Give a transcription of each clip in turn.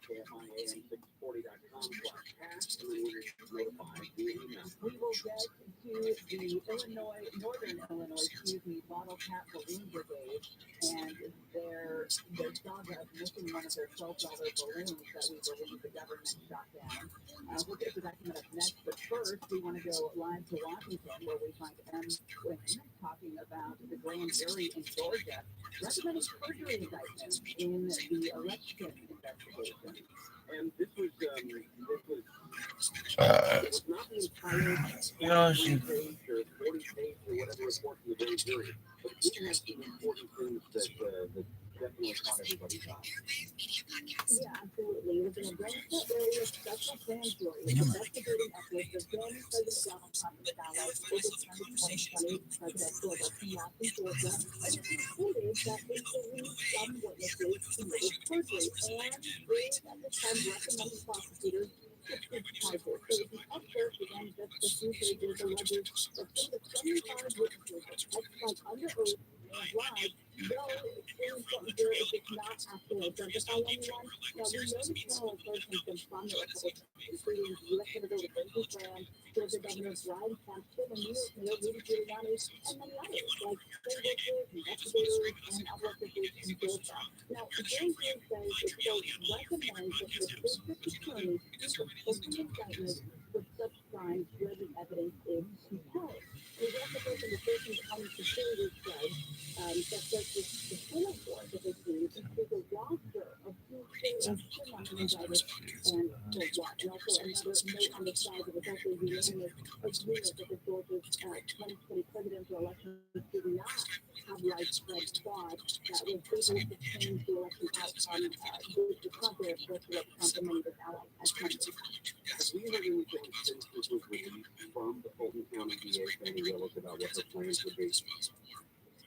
KFIAM640.com/cast, and then we're notified via email. We will get to the Northern Illinois, bottle cap balloon brigade, and their dog has missing one of their $12 balloons that we believe the government shot down. We'll get to that coming up next, but first we want to go live to Washington, where we find M. Quinn talking about the grand jury in Georgia recommending perjury indictments in the election investigation. And this was not the entire 40 page or 40 page or whatever report from the grand jury, but it did have some important things that definitely caught everybody's eye. Yeah, absolutely. It was an Atlanta area special grand jury investigating efforts of then President Donald Trump and allies for the 2020 presidential election loss in Georgia, and it concluded that they believed some witnesses committed perjury, and they at the time recommended prosecutors to fix charges. So the excerpt, again, just a few pages, alleges that some of the 75 witnesses testified under oath and lied. No, it's really important here is it's not actually identify anyone. Now, we know the criminal persons been from the Republicans, including U.S. Senator Lindsey Graham, Georgia Governor Brian Kemp, and New York Mayor Rudy Giuliani, and many others, like senators, investigators, and other officials in Georgia. Now, the grand jury says it will recommend that the district attorney use an open indictment for such crimes where the evidence is compelling. We also heard from the Thurston County Superior Judge that says the criminal court that they use includes a roster of who TRUMAN indicted and for what. And also another note on the side that was also unanimous agreement that the Georgia's 2020 presidential election did not have widespread fraud that was able to change the election outcome, which the Trump era, of course, what Trump and many of his allies had funded. We heard anything since this was released from the Fulton County DA saying relative about what her plans would be?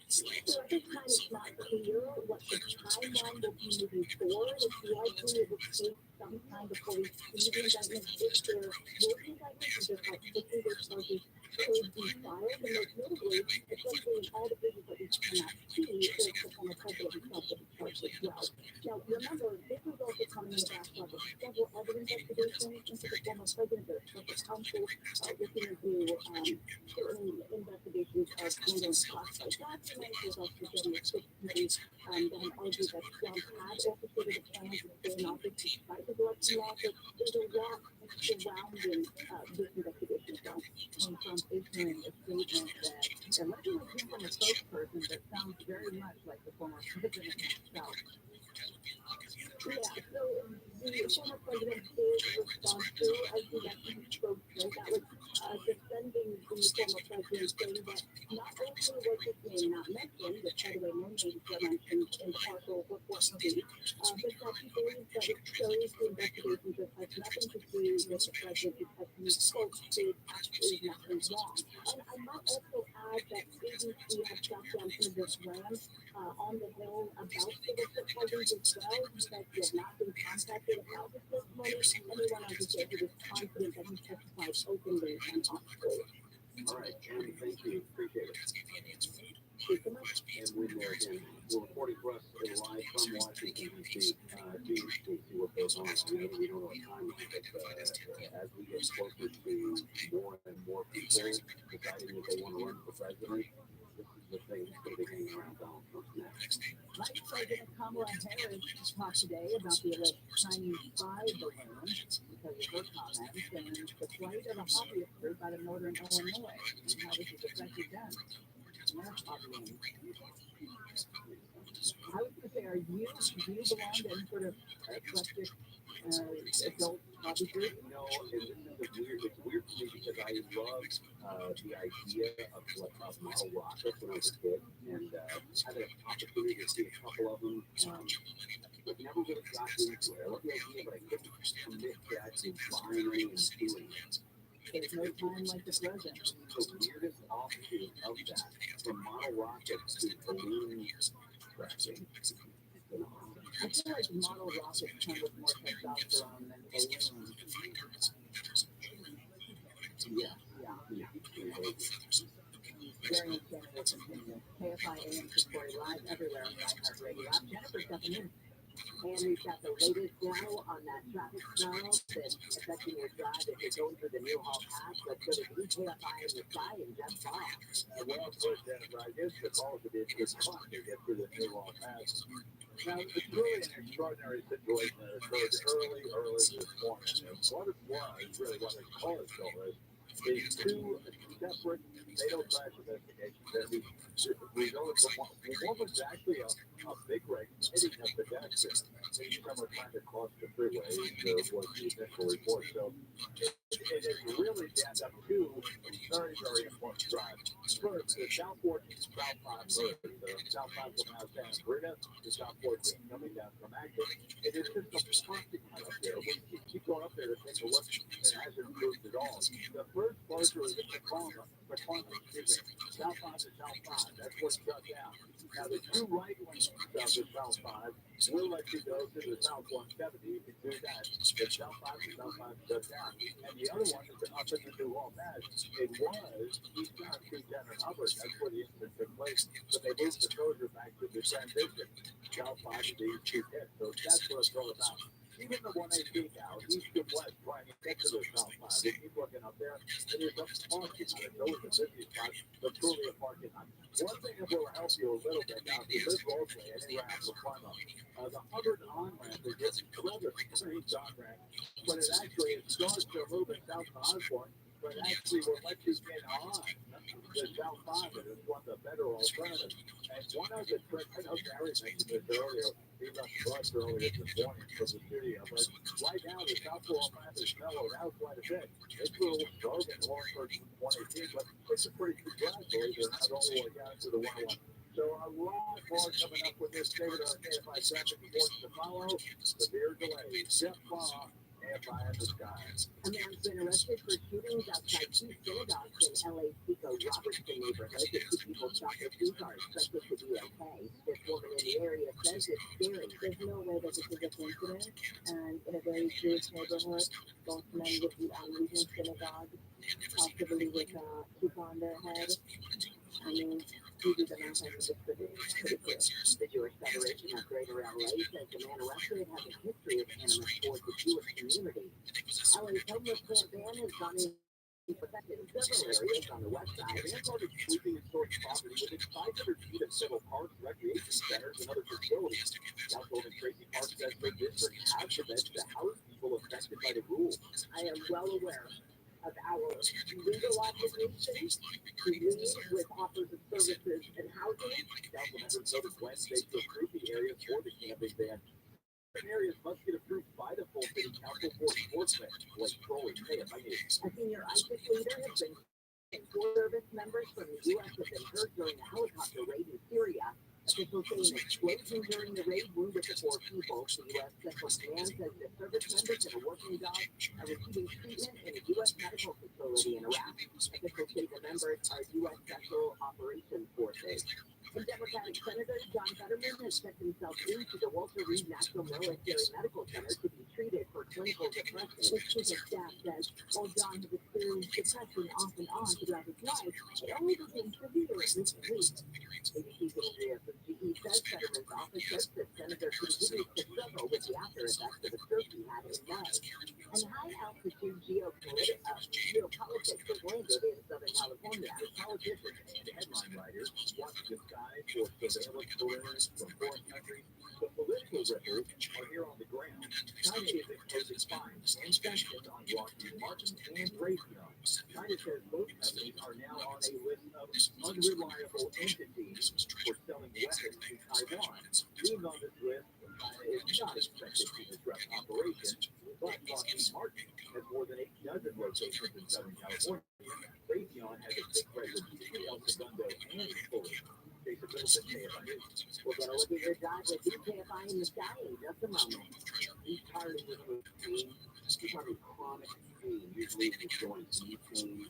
So at this time, it's not clear what the timeline will be moving forward. It's likely it will take some time before we see the indictment. If there will be indictments, and just how quickly those charges could be filed, and most notably, especially in all the cases that we cannot see, there's the former president himself that is charged as well. Now, remember, this is also coming in the backdrop of several other investigations into the former president, the special counsel looking into certain investigations of handling classified documents. There's also getting a quick committee that have argued that Trump had orchestrated a plan to stay in office despite his election loss. There's a lot surrounding this investigation. So, Trump issuing a statement that allegedly came from a spokesperson that sounds very much like the former president himself. Yeah, so the former president did respond to, as you mentioned, spokesman that was defending the former president, saying that not only was his name not mentioned, which by the way, no names were mentioned in the partial report release, but that he believes that it shows the investigation just has nothing to do with the president because he spoke to actually nothing wrong. And I might also add that ABC has shot down Senator Graham on the Hill about the district charges as well. He said he had not been contacted about this testimony, and he went on to say he was confident that he testified openly and honestly. All right, Jeremy, thank you. Appreciate it. Thank you so much. And we're there again. We're reporting for us live from Washington, D.C. to see what goes on. I know that we don't know what time it is, but as we get closer to more and more people deciding that they want to run for president, this is the thing that's going to be hanging around Donald Trump next. Vice President Kamala Harris talked today about the alleged Chinese spy balloon because of her comments and the flight of a hobbyist group out of northern Illinois and how this has affected them. I was going to say, do you belong to any sort of eclectic adult hobby group? No, and this is it's weird to me because I love the idea of model rockets when I was a kid, and had an opportunity to see a couple of them. But never really got into it. I love the idea, but I couldn't commit to actually buying it and doing it. There's no time like the present. The weirdest offshoot of that, from model rockets to balloon crashing. I feel like model rockets come with more testosterone than balloons. Yeah. Very intense. KFI AM Story Live everywhere on the iHeartRadio app. Jennifer stepping in. And we've got the latest now on that traffic snarl that's affecting your drive if you're going through the Newhall Pass. Let's go to KFI in the sky and Jeff Ball. Well put, Jennifer. I guess the cause of it is fun to get through the Newhall Pass. Now, it's really an extraordinary situation that occurred early this morning. And what it was, really what it caused, though, is two separate fatal crash investigations that we know it's one was actually a big wreck hitting a pedestrian. Someone trying to cross the freeway was the initial report. So it is really jammed up two very important drives. First, the South 14 South 5 road, the South 5 from out Santa Brita, the South 14 coming down from Acton. It is just a perfect cut up there. We keep going up there to take a look. It hasn't moved at all. The first closure is at McClellan, South 5 to South 5. That's what's shut down. Now, the two right lanes of the South 5 will let you go to the South 170. You can do that. The South 5 to South 5 shut down. And the other one is up in the Newhall Pass. It was eastbound 210 and Hubbard. That's where the incident took place. But they moved the closure back to the transition. South 5 to the 210. So that's what it's all about. Even the 118 now, east and west, trying to get to the South 5. They keep looking up there. It is a parking lot. It's always a busy spot, but truly a parking lot. One thing that will help you a little bit now, if you live locally anywhere out the front of the Hubbard on-ramp is just rather strange on-ramp, but it actually starts to move it south to Osborne, but actually will let you get on the South 5, and it's one of the better alternatives. And one of the tricks, I know Gary mentioned this earlier, he left the bus earlier this morning from the studio, but right now the South 405 is mellowed out quite a bit. It's a little dark and long for 118, but it's a pretty good drive, believe it or not, all the way down to the 101. So a lot more coming up with this favorite on KFI traffic reports to follow. Severe delays. Jeff Ball, KFI in the sky. A man's been arrested for shootings outside two synagogues in LA's Pico-Robertson neighborhood. The two people shot their shoes are expected to be okay. This woman in the area says it's scary. There's no way that this is a coincidence. And in a very Jewish neighborhood, both men would be leaving synagogue, possibly with a kippah on their head. I mean, maybe the math is pretty clear. The Jewish Federation of Greater LA says the man arrested has a history of animus towards the Jewish community. LA's homeless ban has gone into effect in several areas on the west side. They started sweeping and storing property within 500 feet of several parks, recreation centers, and other facilities. Councilman Tracy Park says the district has to bed to house people affected by the rules. I am well aware of our legal obligations to lead with offers of services and housing. Council members voted Wednesday to approve the areas for the camping ban. Certain areas must get approved by the full city council for enforcement, like trolling. Hey, if I need A senior ISIS leader has been and 4 service members from the U.S. have been hurt during a helicopter raid in Syria. Officials say an explosion during the raid wounded the 4 people. The U.S. Central Command says the service members and a working dog are receiving treatment in a U.S. medical facility in Iraq. Officials say the members are U.S. Special Operations Forces. And Democratic Senator John Fetterman has checked himself into the Walter Reed National Military Medical Center to be treated for clinical depression. His chief of staff says while John has experienced depression off and on throughout his life, it only became severe this week. ABC's Andrea from GE says Fetterman's office says that Senator continues to struggle with the after effects of a stroke he had in May. And high-altitude geopolitics has landed in Southern California. politicians and headline writers watch the sky for surveillance balloons from foreign countries. The political ripples are here on the ground. China is imposing fines and sanctions on Lockheed Martin and Raytheon. China says both companies are now on a list of unreliable entities for selling weapons to Taiwan. Being on this list, China is not expected to disrupt operations, but Lockheed Martin has more than 8 dozen locations in Southern California. Raytheon has a big presence in El Segundo and Fulton. Jason Wilson, KFI News. We're going to look at your dive with KFI in the sky in just a moment. He's tired of this pain. He's having chronic pain, usually in his joints, knee pain,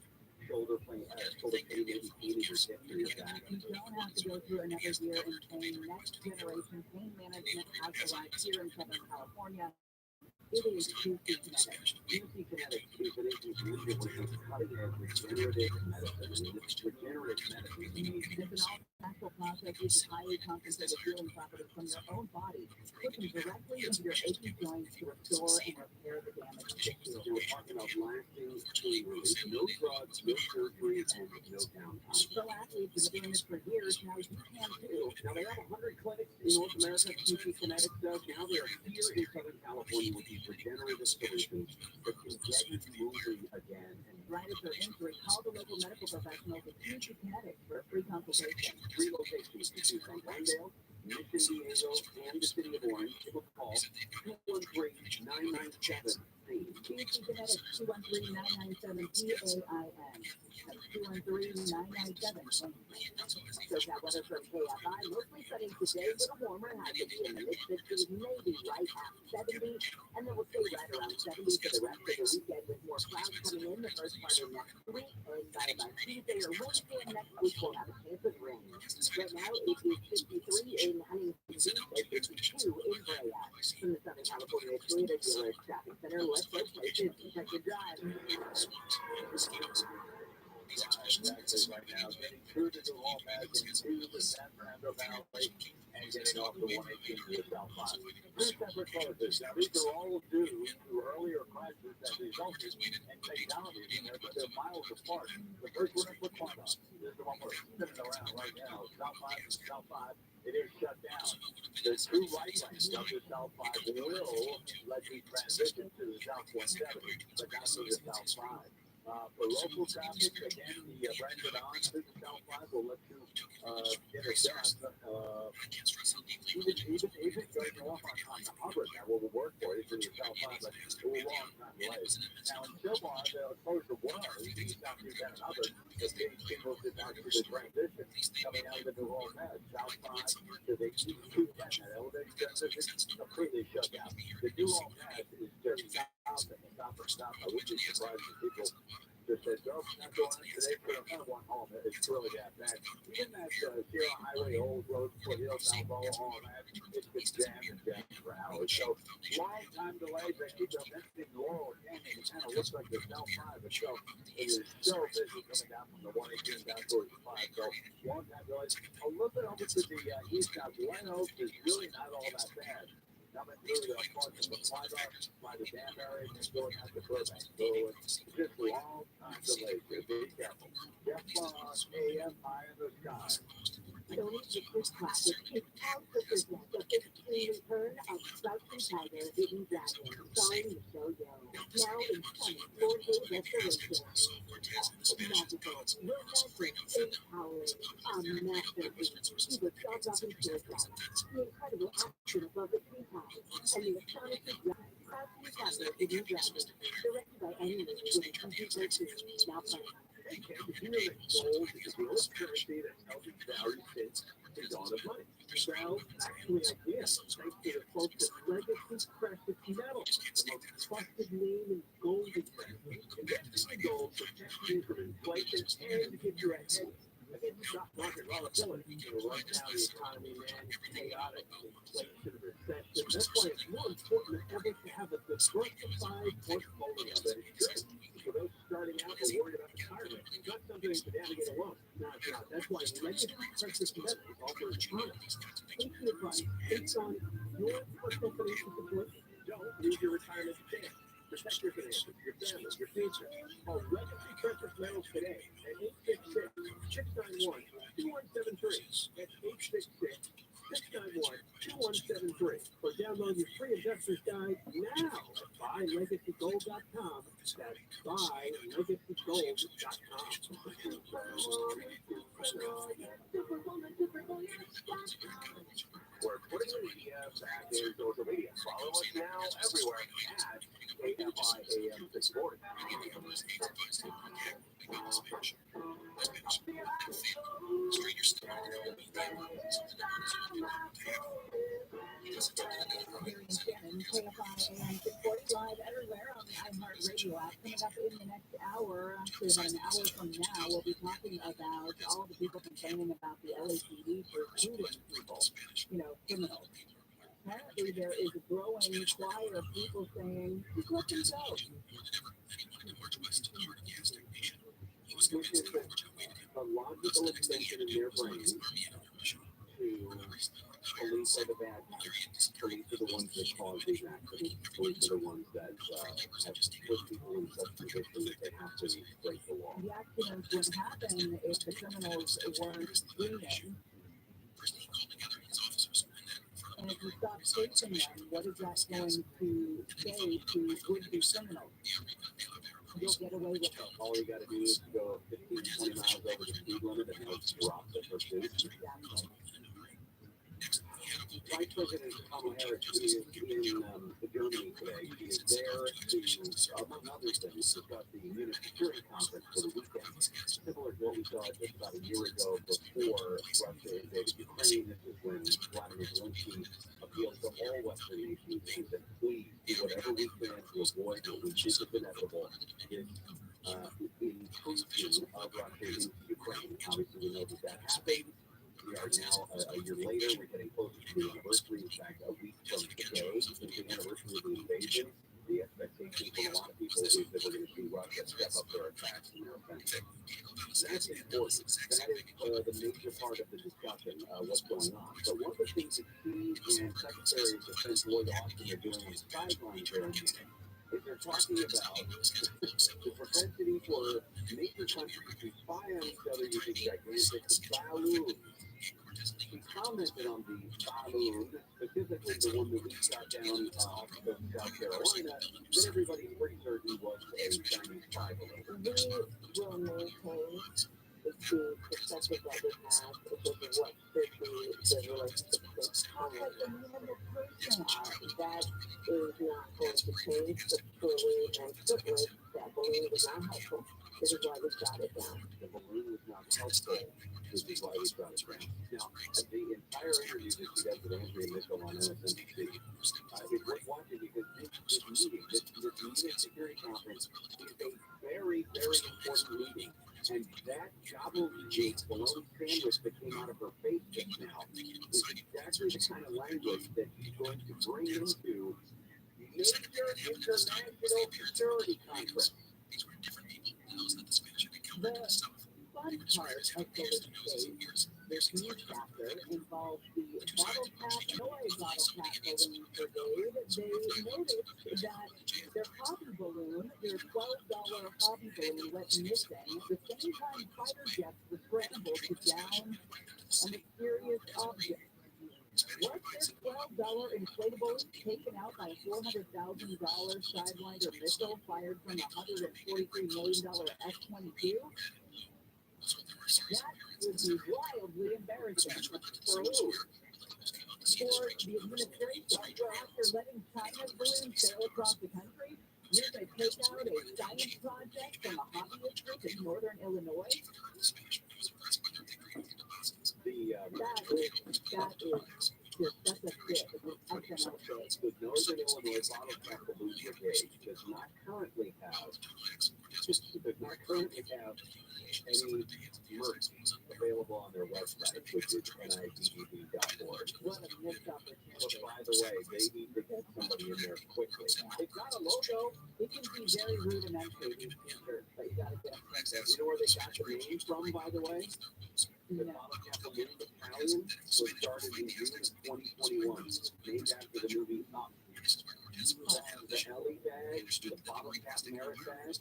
shoulder pain, maybe feeling your hip or your back. You don't have to go through another year in pain. Next Generation Pain Management has arrived here in Southern California. It is QC Kinetics. QC Kinetics is an institution which is cutting edge regenerative medicine. And this regenerative medicine It's an all-natural process uses highly concentrated healing properties from your own body, put them directly into your aching joints to restore and repair the damaged tissue. We're talking about lasting pain relief, no drugs, no surgery, and no downtime. Pro athletes have been doing this for years, now you can too. Now they have 100 clinics in North America. Kinetics does. Now they are here in Southern California with these regenerative solutions that can get you moving again. And Right after injury, call the local medical professionals at Kinetics for a free consultation. 3 locations to choose from: Glendale, Mission Viejo, and the City of Orange. Give a call 213-997. Kinetics 213-997-PAIN. That's 213-997. Search out weather from KFI. Mostly sunny today, a little warmer. High could be in the mid-60s, maybe right at 70. And then we'll stay right around 70 for the rest of the weekend with more clouds coming in the first part of next week. And by about Tuesday or Wednesday of next week, we'll have a chance of rain. Right now, it is 53 in Huntington Beach and 52 in Brea. From the Southern California Toyota Dealer Shopping Center, let's go places and check your drive. Exactly right now, getting through to the Wall Magic, to the San Fernando Valley, and getting off the 118 to the South 5. Three separate closures. Now, these are all due to earlier crashes that resulted in fatalities, and they're miles apart. The first one is for Quantum. This is the one we're spinning around right now. South 5 and South 5. It is shut down. The two right lanes of the South 5 will let you transition to the South 170, but not to the South 5. For local traffic, again, the Brandon on to the South 5 will let you get it done. Even going off on the Hubbard, that will work for you to the South 5, but it will long time delayed. Now, in Silmar, the closure was South 2 and Hubbard, the big signals did not do the transition coming out of the New Orleans pad. South 5 to the East 210, that elevated transition completely shut down. The New Orleans pad is just stop. I wouldn't be surprised if people just said, oh, not going on today, put a kind of one home. It's really that bad. Even that Sierra Highway, Old Road, Foothills, Albo, all that, it's been jammed for hours. So, long time delays. They keep on mentioning Laurel Canyon. It kind of looks like the South 5 itself. It is so busy coming down from the 118 down towards the 5. So, long time delays. A little bit over to the east now. Glen Oaks is really not all that bad. Coming through the parts of the by the dam area and then going out to Burbank. So it's just a long time delay. So be careful. Jeff AM high in the sky. Sony Pictures Classic is proud to present the 15th return of Crouching Tiger, Hidden Dragon, starring Michelle Yeoh. Now in stunning 4K restoration. Magical, romantic, empowering, a masterpiece. He was jaw-dropping suicide. The incredible action above the tree tops, and the astonishing ride. Crouching Tiger, Hidden Dragon, directed by Annie with a PG-13. Now playing. the community gold is the old currency that held its value since the dawn of money. Well, actually, I did. Thanks to the folks at Legacy Precious Metals, the most trusted name in gold investment. Investing in gold protects you from inflation and gives you a hedge against stock market volatility. Right now, the economy, man, is chaotic. Inflation, recession. That's why it's more important than ever to have a diversified portfolio that is good. For those starting out or worried about retirement, it's not something to navigate alone. No, it's not. That's why Legacy Precious Metals offers products. Take your advice based on your personal financial situation. Don't lose your retirement today. Protect your finances, your family, your future. Call Legacy Precious Metals today at 866-691-2173. That's 866-691-2173. Or download your free investor's guide now at buylegacygold.com. That's buylegacygold.com. We're putting the back in social media. Follow us now everywhere at AFIAM 640. KFI AM 640 live everywhere on the iHeartRadio app. Coming up in the next hour, actually about an hour from now, we'll be talking about all the people complaining about the LAPD recruiting people, criminals. Apparently, there is a growing choir of people saying, just let them go. Which is the logical extension in their brain police are the bad guys. Police are the ones that cause these accidents. Police are the ones that have put people in such position that they have to break the law. The accidents would happen if the criminals weren't fleeing. And if you stop chasing them, what is that going to say to would-be criminals? You'll get away with it. All you got to do is go 15, 20 miles over the speed limit and they'll drop the pursuit. Exactly. Vice President Kamala Harris is in Germany today. She is there to, among other things, discuss the Munich Security Conference for the weekend. Similar to what we saw just about a year ago before Russia invaded Ukraine. This is when Vladimir Zelensky appealed to all Western nations and said, please do whatever we can to avoid what we think is inevitable, this intrusion of Russia into Ukraine. Obviously, we know that happened. We are now a year later. We're getting closer to the anniversary. In fact, a week from today is the anniversary of the invasion. The expectation from a lot of people is that we're going to see Russia step up their attacks and their offensive. That's important. That is the major part of the discussion, what's going on. But one of the things that he and Secretary of Defense Lloyd Austin are doing on the sidelines there is they're talking about the propensity for major countries to spy on each other using gigantic balloons. He commented on the balloon, specifically the one that we shot down off of South Carolina, that everybody pretty certain was a Chinese spy balloon. We will maintain the perspective that we have because of what should be the relationship with Congress and the person that is not going to change, but clearly and strictly that balloon was not helpful. This is why we shot it down. The balloon was not helpful. This is why we shot it down. Now, the entire interview that she does with Andrea Mitchell on MSNBC is worth watching because this meeting, this Munich Security Conference, is a very, very important meeting. And that gobbledygook bologna sandwich that came out of her face just now is exactly the kind of language that she's going to bring into major international security conference. The fun part of the stage, this new chapter, involves the bottle cap, noise bottle cap balloon brigade. They noticed that their hobby balloon, their $12 hobby balloon, went missing at the same time fighter jets were scrambled to down a mysterious object. Was their $12 inflatable taken out by a $400,000 Sidewinder missile fired from a $143 million F-22? That would be wildly embarrassing. For who? For the administration, after letting China's balloon sail across the country, you're going to take out a science project from a hobbyist group in northern Illinois? That's a bit. The Northern Illinois Bottle Cap Balloon Brigade does not currently have any merch available on their website, which is nibb.org. What a missed opportunity. But by the way, they need to get somebody in there quickly. They've got a logo. It can be very rudimentary, these t-shirts, but you gotta get them. You know where they got the name from, by the way? The Bottle Cap Balloon Battalion was started in June of 2021, named after the movie Up. The Ellie bag, the Bottle Cap Merit bag.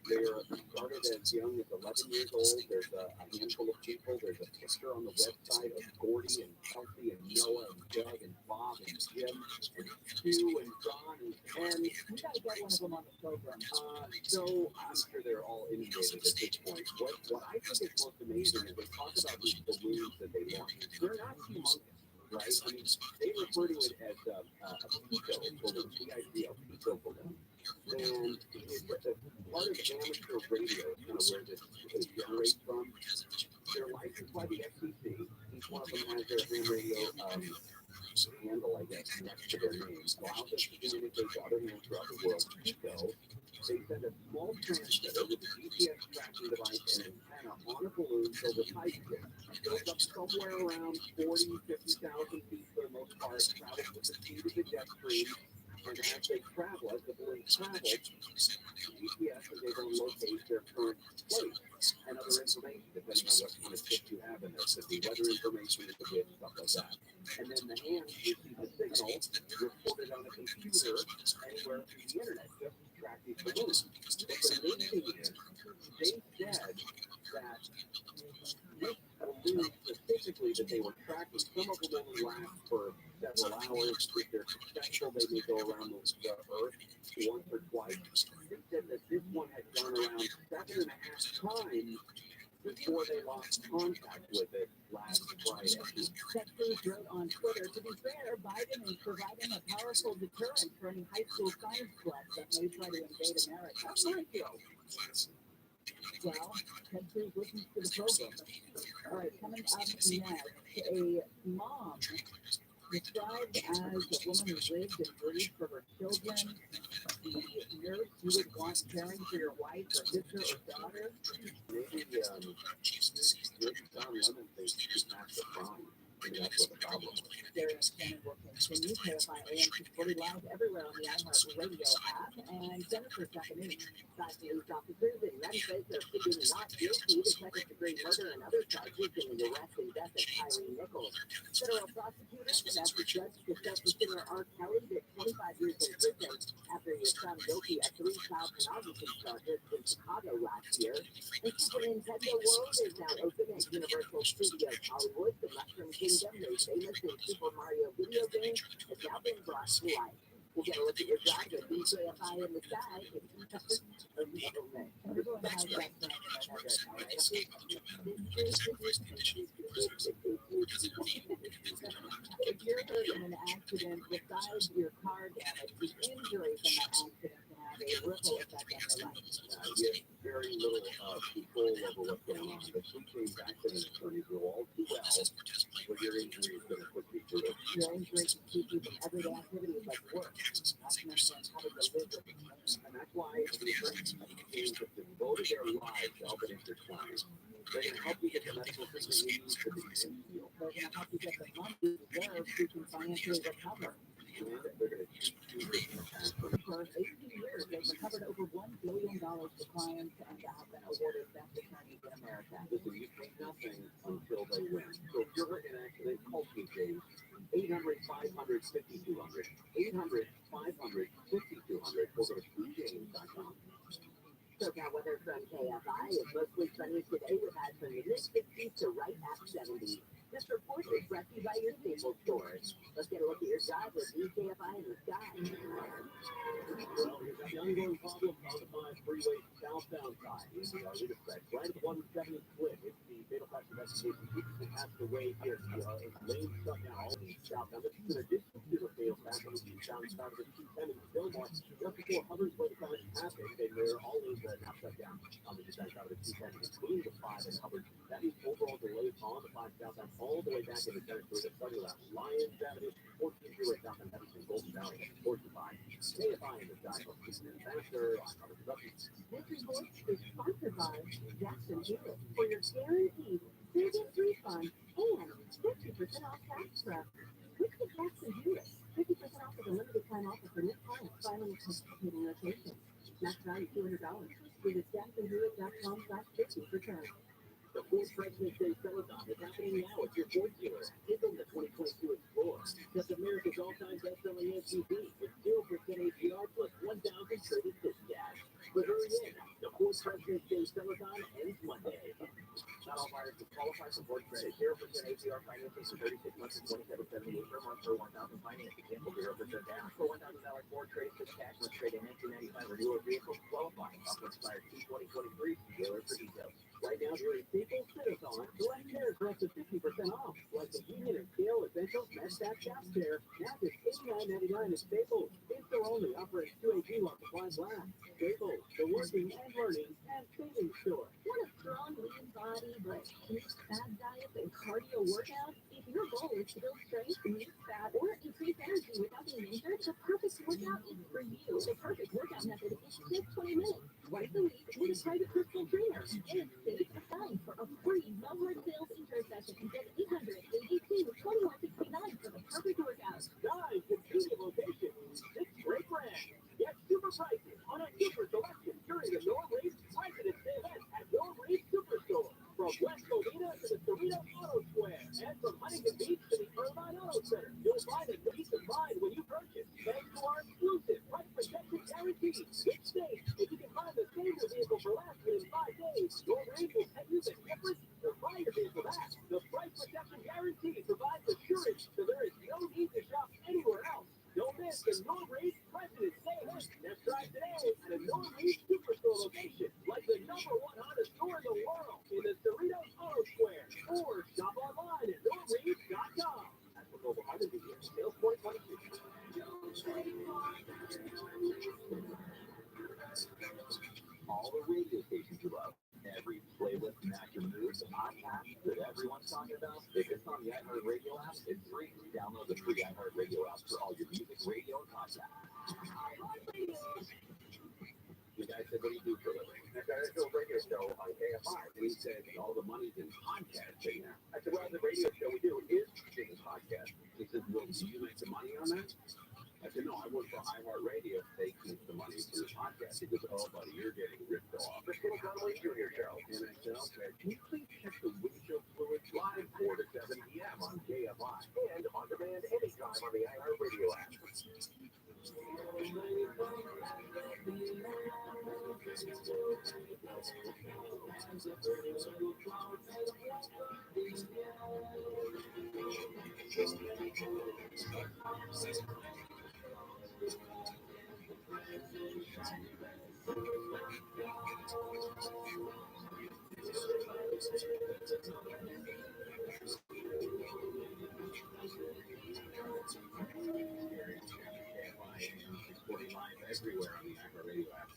They are started as young as 11 years old. There's a handful of people. There's a picture on the website of Gordy and Kelsey and Noah and Doug and Bob and Jim and Stu and John and Ken. You gotta get one of them on the program. So I'm sure they're all inundated at this point. What I think is most amazing is they talk about these balloons that they launch. They're not humongous, right? I mean, they refer to it as a pico balloon, P-I-C-O, pico balloon. And it's part of amateur radio, kind of where this generates from. They're licensed by the FCC. Each one of them has their ham radio handle, I guess, next to their name. Allows us to communicate to other hands throughout the world. Pico, they send a small transmitter with a GPS tracking device and antenna on a balloon filled with hydrogen. It goes up somewhere around 40,000, 50,000 feet for the most part, travels with the speed of the jet stream. And as they travel, as the balloon travels, GPS is able to locate their current place. and other information, depending on what kind of chip you have in there. Could be weather information, it could be stuff like that. And then the hand receives a signal reported on a computer anywhere through the internet, just to track these balloons. But the main thing is, they said that this balloon specifically that they were tracking, some of them only last for several hours. If they're successful, they may go around the Earth once or twice. They said that this one had gone around 7.5 times before they lost contact with it last Friday. Texas wrote on Twitter, to be fair, Biden is providing a powerful deterrent for any high school science club that may try to invade America. That's my deal. Well, Texas listens to the program. All right, coming up next, a mom described as a woman who lived and breathed for her children, the nurse you would want caring for your wife or sister or daughter. Maybe Don Lemon thinks she's not the problem. Maybe that's what the problem was. Sarah and Shannon will continue KFI AM 640 live everywhere on the iHeartRadio app and Jennifer's afternoon. Five police officers in United States are pleading not guilty to second-degree murder and other charges in the arrest and death of Irene Nichols. Federal prosecutors have asked the judge to set the singer R. Kelly to 25 years in prison after he was found guilty of 3 child pornography charges in Chicago last year. And Super Nintendo World is now open at Universal Studios Hollywood. The Mushroom Kingdom, made famous in Super Mario video game, has now been brought to life. We'll get a look at your job with DJFI in the sky. Everyone has that thing. If you're hurt in an accident, besides your car damage, the injury from that accident can have a ripple effect on your life. You have very little control over what's going on. The two things accident attorneys know all too well what your injury is going to put you through. Your injury can keep you from everyday activities like work, not to mention having to live with it. And that's why the insurance companies have devoted their lives to helping intertwine. They're going to help you get the medical treatment you need to be healed. They're going to help you get the money you deserve so you can financially recover. And they're going to teach you this. For 18 years, they've recovered over $1 billion for clients and have been awarded best attorneys in America. Listen, you pay nothing until they win. So if you're in an accident, call PJ. 800-500-5200. 800-500-5200. Or go to PJ.com. So now weather from KFI is mostly sunny today with highs from the mid-60s to right at 70. This report is brought to you by your Staples stores. Let's get a look at your side with KFI in the sky. Well, you've got the ongoing problem on the 5 freeway southbound side. You'd expect right at the 170 split. It's the fatal crash investigation. People passed away here. Lane shut down all the southbound. This is in addition to the fatal crash on the eastbound side of the 210 in Fillmore. Just before Hubbard's way the crash happened, they were all lanes that are now shut down on the eastbound side of the 210, including the 5 in Hubbard. That means overall delays on the 5 southbound all the way back into Center to Sunny Left, Lions Avenue, 14 freeway southbound Henderson, Golden Valley, 45. KFI in the sky from Houston Ambassador on Hubbard Productions. This report is sponsored by Jackson Hewitt for your guaranteed savings refund and 50% off tax prep. Click the Jackson Hewitt. 50% off with a limited time offer for new clients filing a participating location. Max value $200. Visit jacksonhewitt.com/50%. The Ford President's Day Telethon is happening now at your Ford dealer. Give them the 2022 Explorer. Just America's all-time best-selling SUV with 0% APR plus 1,000 traded fish cash. But hurry in. The Ford President's Day Telethon ends Monday. Not all buyers will qualify for Ford credit. 0% APR financing for 36 months and 27.78 per month for 1,000 financing. Cancel 0% down for $1,000 Ford trade fish cash with trade in 1995 or newer vehicles qualifying. Offer expires 2/2023. Dealer for details. Right now, during Staples Telethon, select chairs for up to 50% off, like the Union and Scale Essentials Mesh Back Couch Chair, now just $89.99 at Staples. In-store only, offering 2AG while supplies last. Staples, the working and learning and saving store. Want a strong, lean body, but mixed fat diet and cardio workout? If your goal is to build strength, reduce fat, or increase energy without being injured, the perfect workout is for you. The perfect workout method is just 20 minutes. Twice a week with a private personal trainer. And save time for a free no hard sales intro session. Get 882-2169 for the perfect workout. Guys, convenient location. This great brand. Get super prices on a super selection during the Your Race President's Day event at Your Race Super adding the beach to the Irvine Auto Center. You'll find a peace of mind when you purchase, thanks to our exclusive price protection guarantee. Each day, if you can find the same vehicle for less within 5 days, your rate will pay you the difference to buy your vehicle back. The price protection guarantee provides assurance so there is no need to shop anywhere else. Don't miss the North President's Day event. Test drive today at a North Superstore location, like the #1 Honda store in the world in the Cerritos Auto Square, or shop online at northreach.com. That's what over 100 years. Sales 2022. All the radio stations you love, every playlist match your mood, the podcast that everyone's talking about. If it's on the iHeartRadio app, it's free. Download the free iHeartRadio app for all your music, radio, and podcast. The guy said, "What do you do for a living?" I said, "I do a radio show on KFI." And he said, "All the money's in podcasting now." I said, "Well, the radio show we do is in podcast." He said, "Well, do you make the money on that?" I said, "No, I work for iHeartRadio. They keep the money for the podcast." He goes, "Oh, buddy, you're getting ripped off." It's little Conway Jr. show. And I said, "Okay, can you please check the windshield fluid live 4 to 7 p.m. on KFI and on demand anytime on the iHeartRadio app." Everywhere on the iHeartRadio app.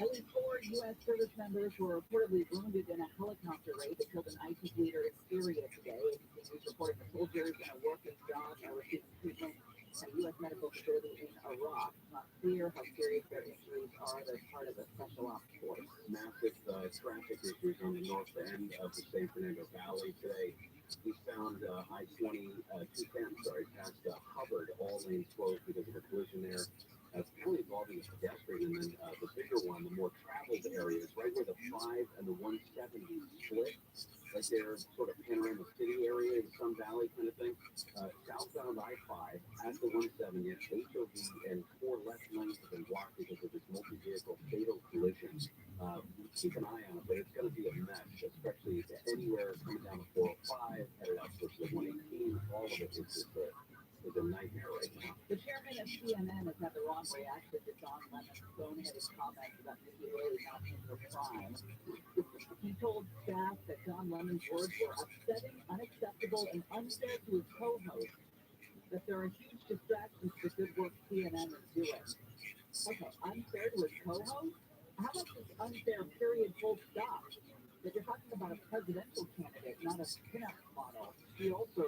At least 4 U.S. service members were reportedly wounded in a helicopter raid that killed an ISIS leader in Syria today. ABC News reporting the soldiers in a working job are receiving treatment at a U.S. medical facility in Iraq. It's not clear how serious their injuries are. They're part of a special ops force. Massive traffic issues on the north end of the San Fernando Valley today. We found I-20, 210, past Hubbard, all lanes closed because of a collision there. It's kind of involving a pedestrian, and then the bigger one, the more traveled areas, right where the 5 and the 170 split, like they're sort of panorama city area in Sun Valley kind of thing. Southbound I-5 at the 170, HOV and 4 left lanes have been blocked because of this multi-vehicle fatal collision. Keep an eye on it, but it's going to be a mess, especially anywhere coming down the 405, headed out to the 118. All of it is a nightmare right now. The chairman of CNN has had the wrong reaction to John Lemon's boneheaded comments about Nikki Haley not in her prime. He told staff that John Lemon's words were upsetting, unacceptable, and unfair to his co-host, that there are huge distractions to good work CNN is doing. Okay, unfair to his co-host? How about this unfair period full stop? That you're talking about a presidential candidate, not a pinup model. He also,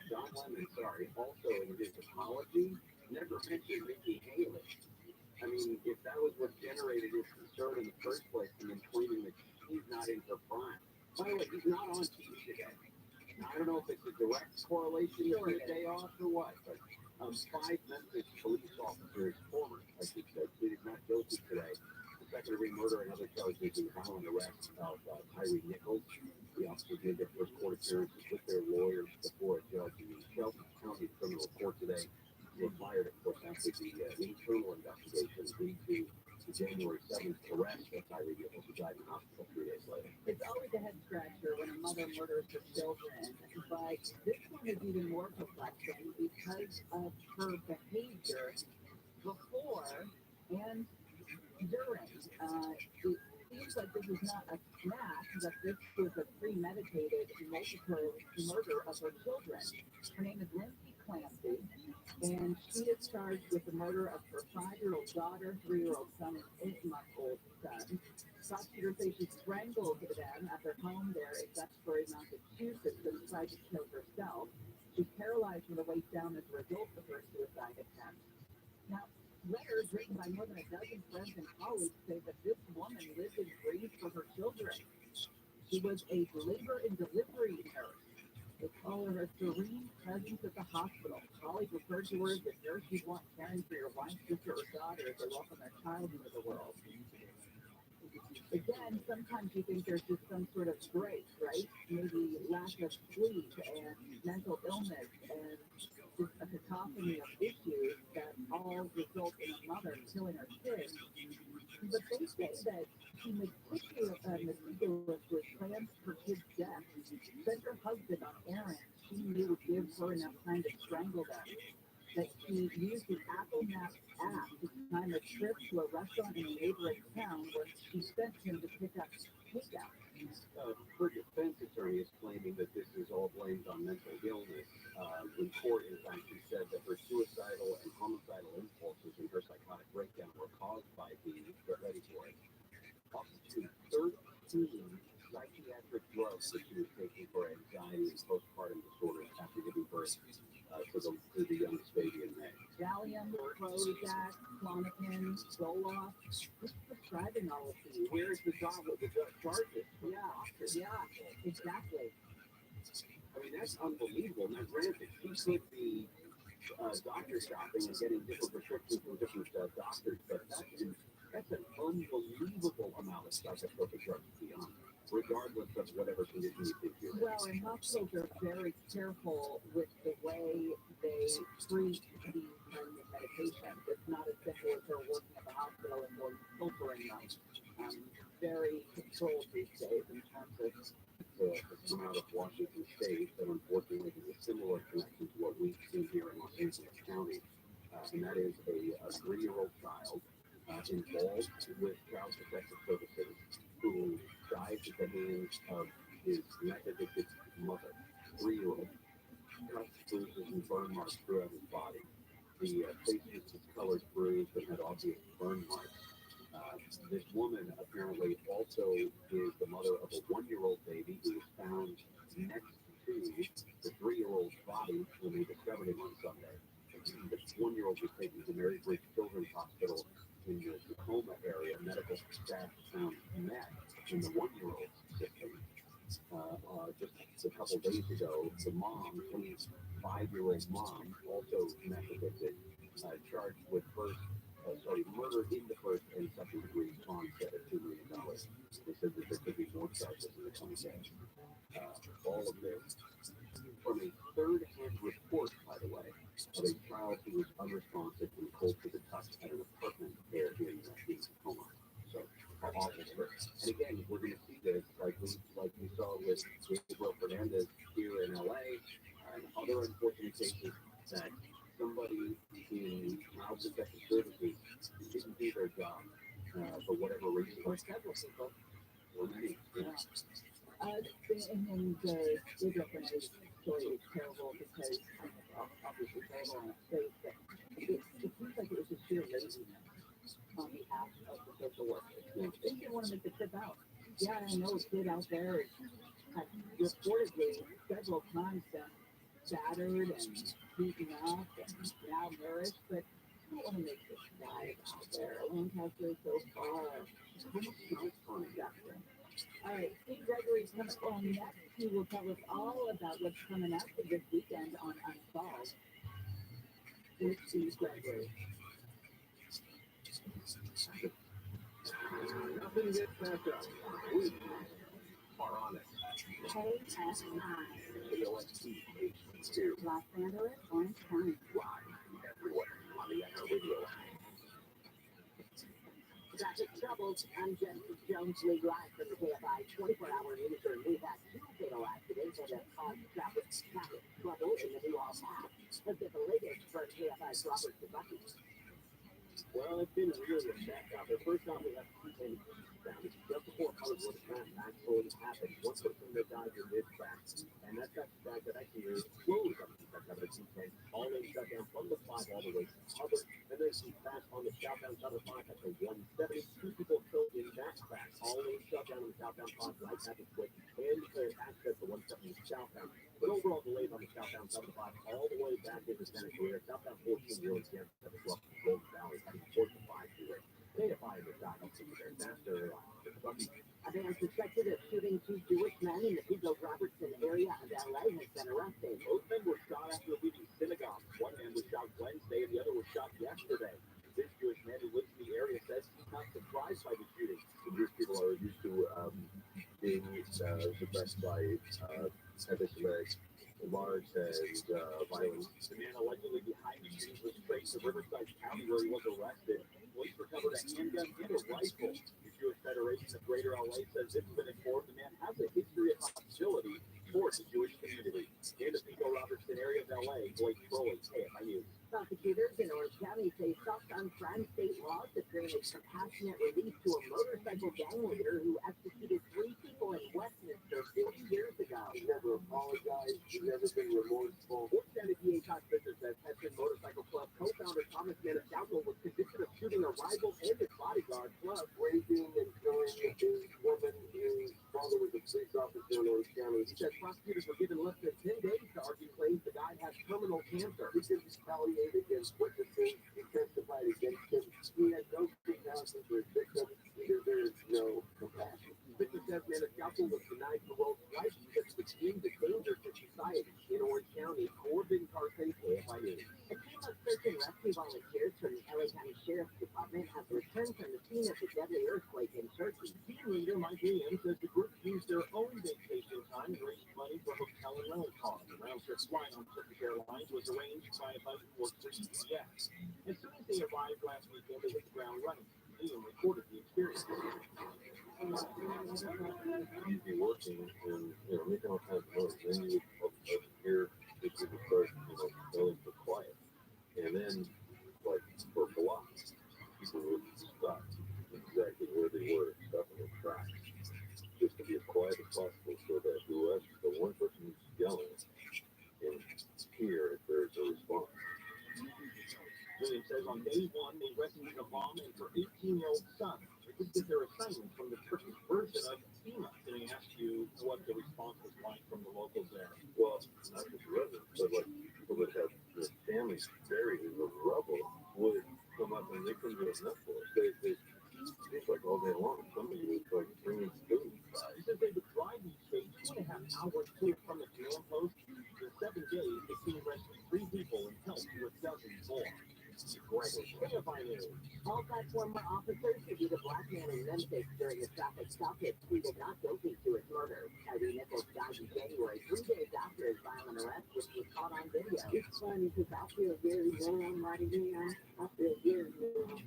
John Lemon, also in his apology, never mentioned Nikki Haley. I mean, if that was what generated his concern in the first place, and then claiming that she's not in her prime. By the way, he's not on TV today. Now, I don't know if it's a direct correlation to his day off or what, but 5 Memphis police officers, former, I should say, pleaded not guilty today. Second-degree murder and other charges in the violent arrest of Tyree Nichols. The officers made their first court appearances with their lawyers before a judge in the Shelby County criminal court today. They were fired, of course, after the internal investigation lead to the January 7th arrest of Tyree Nichols, who died in hospital 3 days later. It's always a head-scratcher when a mother murders her children, but this one is even more perplexing because of her behavior before and during. It seems like this is not a snack, that this was a premeditated, multiple murder of her children. Her name is Lindsay Clancy, and she is charged with the murder of her 5-year-old daughter, 3-year-old son, and 8-month-old son. Prosecutors say she strangled them at their home there in Duxbury, Massachusetts, and tried to kill herself. She's paralyzed from the waist down as a result of her suicide attempt. Now, letters written by more than a dozen friends and colleagues say that this woman lived and breathed for her children. She was a labor and delivery nurse. They call her a serene presence at the hospital. Colleagues refer to her as the nurse you want caring for your wife, sister, or daughter as they welcome their child into the world. Again, sometimes you think there's just some sort of break, right? Maybe lack of sleep and mental illness and just a cacophony of issues that all result in a mother killing her kids. But they say that she meticulously planned her kid's death, sent her husband on errands she knew would give her enough time to strangle them, that she used the Apple Maps app to time a trip to a restaurant in a neighboring town where she sent him to pick up takeout. Her defense attorney is claiming that this is all blamed on mental illness. In court, in fact, she said that her suicidal and homicidal impulses and her psychotic breakdown were caused by the, get ready for it, up to 13 psychiatric drugs that she was taking for anxiety and postpartum disorders after giving birth to the youngest baby in May. Valium, Prozac, Clonopin, Zoloft. Who's prescribing all of these? Where's the charges? Yeah, exactly. I mean, that's unbelievable. Now, granted, she could be doctor shopping and getting different prescriptions from different doctors, but that's an unbelievable amount of psychotropic drugs to be on, regardless of whatever condition you think you're in. Well, and hospitals are very careful with the way they treat these kinds of medications. It's not as simple as they're working at the hospital and they're filtering them. Very controlled these days in terms of come out of Washington State that unfortunately has a similar connection to what we've seen here in Los Angeles County, and that is a 3-year-old child involved with Child Protective Services who died at the hands of his meth-addicted mother, 3-year-old, cuts, bruises, and burn marks throughout his body. The face was discolored, bruised, and had obvious burn marks. This woman apparently also is the mother of a 1-year-old baby who was found next to the 3-year-old's body when they discovered him on Sunday. The 1-year-old was taken to Mary Bridge Children's Hospital in the Tacoma area. Medical staff found meth in the 1-year-old's system. Just a couple days ago, the mom, his 5-year-old mom, also meth addicted, charged with murder in the first and second degree onset at $2 million. They said that there could be more charges in the coming days. All of this from a third-hand report, by the way, of a child who was unresponsive and cold to the touch at an apartment there in Tacoma. So, awful story. And again, we're going to see this like we saw with Gabriel Fernandez here in LA and other unfortunate cases that somebody in Child Protective Services didn't do their job for whatever reason. or several people. Or many. Yeah. And then the Gabriel Fernandez story is terrible because obviously terrible on its face, but it seems like it was just sheer laziness on behalf of the social workers. They didn't want to make the trip out. Yeah, I know a kid out there had reportedly several times been battered and beaten up and malnourished, but I don't want to make this guy out there. Lancaster is so far. Exactly. All right, Steve Gregory's coming on next. He will tell us all about what's coming up this weekend on Unsolved. With Steve Gregory. Nothing gets back up. We are on it. KSI. KOST HD2. Los Angeles, Orange County. Live everywhere on the Echo Radio app. Traffic troubles. I'm Jennifer Jones, Lee Live from the KFI 24-hour newsroom. We've had 2 fatal accidents that have caused traffic trouble in the New Orleans path. Let's get the latest from KFI's Robert Sabaki. Well, it's been really a mess out there. First off, we have 2 things down. Just before Hollywood, a crash actually happened. One person that died in mid-track, and that's that track that actually is closed up to the T10. All lanes shut down from the 5 all the way to Hubbard, and there's some crash on the southbound side of the 5 at the 170. 2 people killed in that crash. All lanes shut down on the southbound 5 right at the switch, and declared access to 170 southbound. But overall delays on the southbound 75 all the way back into Santa Clarita. Southbound 14 really stands at the Rough Gold Valley, heading towards the 5 freeway. KFI in the dock up to their master. A man suspected of shooting 2 Jewish men in the Pico-Robertson area of LA has been arrested. Both men were shot after leaving synagogue. One man was shot Wednesday and the other was shot yesterday. This Jewish man who lives in the area says he's not surprised by the shooting. The Jewish people are used to being suppressed by anti-Semitic remarks and violence. The man allegedly behind the scenes was traced to Riverside County where he was arrested. Police recovered a handgun and a rifle. The Jewish Federation of Greater LA says it's been informed the man has a history of hostility towards the Jewish community. In the Pico-Robertson area of LA, Blake Crowley, KFIU. Prosecutors in Orange County say soft on crime state laws that granted compassionate release to a motorcycle gang leader who executed 3 people in Westminster 40 years ago. He never apologized. He's never been remorseful. Orange County DA Todd Fisher says Hudson Motorcycle Club co-founder Thomas Maniscalco was convicted of shooting a rival and his bodyguard. Plus, raping and killing a woman whose father was a police officer in Orange County. He says prosecutors were given less than 10 days to argue claims the guy has terminal cancer. He didn't retaliate against witnesses. He testified against him. He had no compassion for his victim. There is no compassion. Fisher says Maniscalco was denied parole twice because he was deemed a danger to society. In Orange County, Corbin Carson, KFIU. A team of search and rescue volunteers from the LA County Sheriff's Department have returned from the scene of the deadly earthquake in Turkey. Team leader Mike Williams says the group used their own vacation time and raised money for hotel and rental costs. The round-trip flight on Turkish Airlines was arranged by a budget for 3 ETS. As soon as they arrived last weekend, they hit the ground running. Williams recorded the experience. You'd be working and making all kinds of noise. Then you would hear people would start yelling for quiet, and then like for blocks, people would stop exactly where they were, stop in their tracks, just to be as quiet as possible, so that the one person who's yelling can hear if there's a response. Williams says on day 1, they rescued a mom and her 18-year-old son. They did their assignment from the Turkish version of FEMA. Can I ask you what the response was like from the locals there? Well, not just residents, but like people that have their families buried in the rubble would come up and they couldn't get enough for it. They seems like all day long somebody was like bringing food by. He says they would drive these days 2.5 hours clear from the command post. In 7 days, the team rescued 3 people and helped with dozens more. All 5 former officers who beat a black man in Memphis during a traffic stop had pleaded not guilty to his murder. Tyree Nichols died in January, 3 days after his violent arrest, which was caught on video. It's funny because I feel very warm right here. I feel very warm.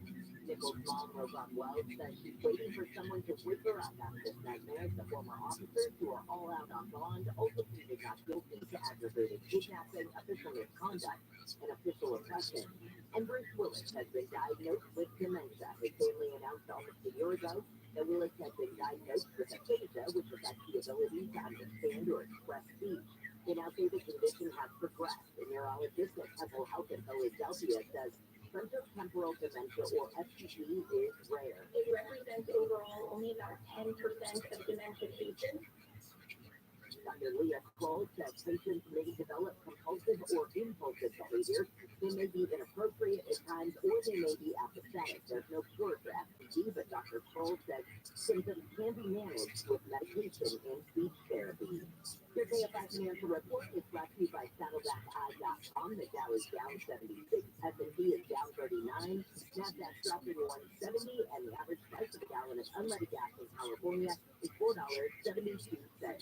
Nichols' mom, Robot Wells, says she's waiting for someone to wake her up after this nightmare. The former officers, who are all out on bond, also pleaded not guilty to aggravated kidnapping, official misconduct, and official oppression. And Bruce Willis has been diagnosed with dementia. His family announced almost a year ago that Willis had been diagnosed with aphasia, which affects the ability to understand or express speech. They now say the condition has progressed. The neurologist at Temple Health in Philadelphia says frontotemporal dementia, or FTD, is rare. It represents overall only about 10% of dementia cases. Dr. Leah Kroll says patients may develop compulsive or impulsive behavior. They may be inappropriate at times, or they may be apathetic. There's no cure for FTD, but Dr. Kroll says symptoms can be managed with medication and speech therapy. Your KFI Financial Report is brought to you by SaddlebackEye.com. The Dow is down 76, S&P is down 39, NASDAQ's dropping 170, and the average price of a gallon of unleaded gas in California is $4.72.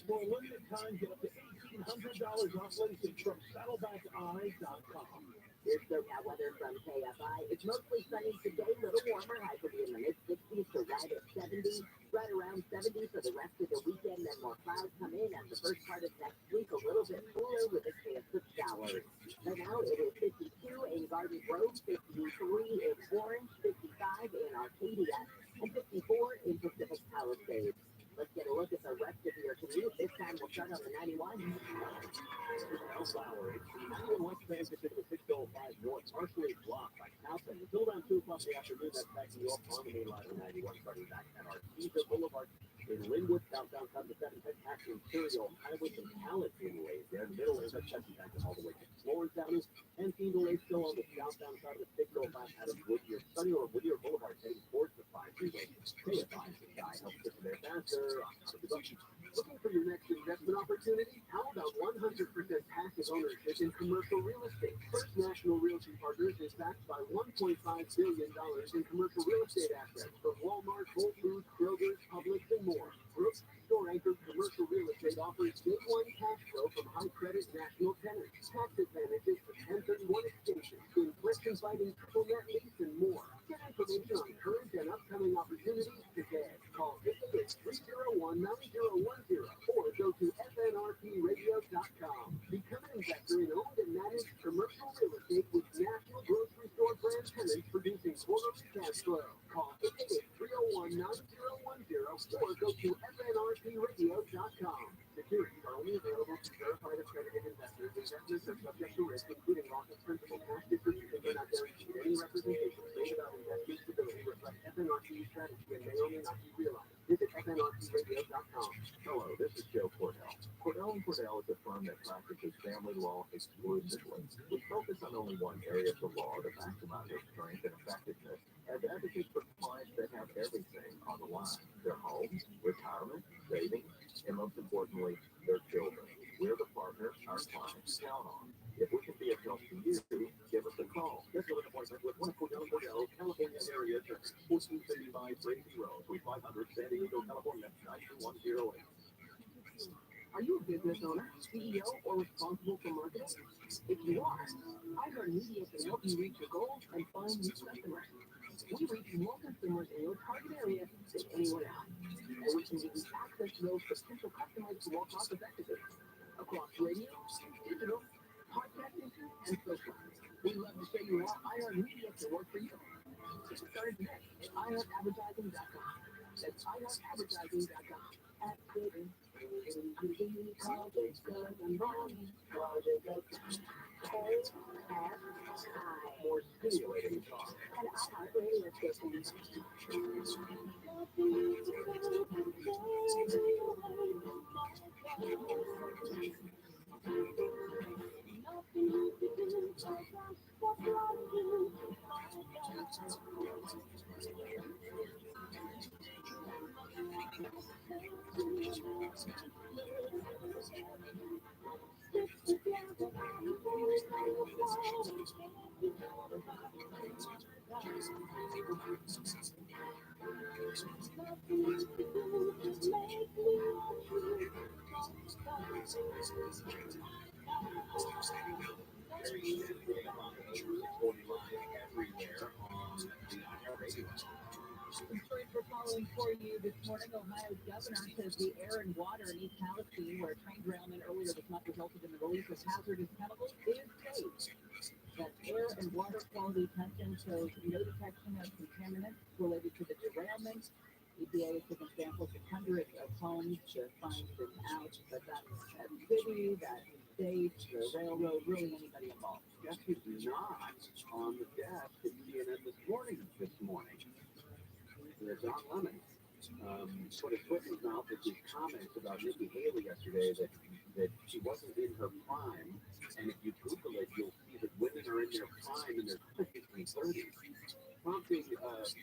For a limited time, get up to $1,800 off lasting from SaddlebackEye.com. Here's SoCal weather from KFI. It's mostly sunny today, a little warmer. High could be in the mid-60s to right at 70, right around 70 for the rest of the weekend. Then more clouds come in as the first part of next week, a little bit cooler with a chance of showers. Right now, it is 52 in Garden Grove, 53 in Orange, 55 in Arcadia, and 54 in Pacific Palisades. Let's get a look at the rest of your commute. This time we'll start on the 91. Bellflower, it's the 91 West Transition to 605 North, partially blocked by Southland. Until around 2 o'clock in the afternoon, that's back to York on the main line of 91, starting back at Arcadia Boulevard in Linwood, downtown South 7, Texas, Imperial Highway, and Gallatin Way. There in the middle is a touchy back all the way to Florence Avenue, and Kendall Way still on the southbound side of the 605 out of Whittier, Sunny or Whittier Boulevard, heading towards the 5 freeway. KFI, the guy helps get there faster. Looking for your next investment opportunity? How about 100% passive active ownership in commercial real estate. First National Realty Partners is backed by $1.5 billion in commercial real estate assets from Walmart, Whole Foods, Kroger, Publix, and more. Grocery store-anchored commercial real estate offers day one cash flow from high-credit national tenants, tax advantages for 1031 exchanges, inflation-fighting triple net lease, and more. Get information on current and upcoming opportunities today. Call 888-301-9010 or go to fnrpradio.com. Become an investor in owned and managed commercial real estate with national grocery store brand tenants producing quarterly cash flow. Call 888-301-9010 or go to fnrpradio.com. Securities are only available to verified accredited investors. Investments are subject to risk, including loss of principal. Cash distributions are not guaranteed. Any representations made about investment stability reflect FNRP's strategy and may or may not be realized. Visit fnrpradio.com. Hello, this is Joe Cordell. Cordell & Cordell is a firm that practices family law exclusively. We focus on only one area of the law, the maximize their strength and effectiveness, as advocates for clients that have everything on the line: their homes, retirement, savings, and most importantly, their children. We're the partner our clients count on. If we can be of help to you, give us a call. Schedule an appointment with one of Cordell & Cordell's California area attorneys. 1475 Brady Road, 3500 San Diego, California, 92108. Are you a business owner, CEO, or responsible for marketing? If you are, iHeartMedia can help you reach your goals and find new customers. We reach more consumers in your target area than anyone else, and we can give you access to those potential customers to more cost effectively across radio, digital, podcasting, and social. We'd love to show you how iHeartMedia can work for you. Get started today at iHeartAdvertising.com. That's iHeartAdvertising.com. Activating. More stimulating talk. And iHeartRadio stations. Stories we're following for you this morning. Ohio's governor says the air and water in East Palestine, where a train derailment earlier this month resulted in the release of hazardous chemicals, is safe. That air and water quality testing shows no detection of contaminants related to the derailment. EPA has taken samples of hundreds of homes to find this out, but that's that city, that state, the railroad, really anybody involved. Guess who's not on the desk at CNN this morning? John Lemon put his foot in his mouth with these comments about Nikki Haley yesterday that she wasn't in her prime, and if you Google it, you'll see that women are in their prime in their 20s and 30s, prompting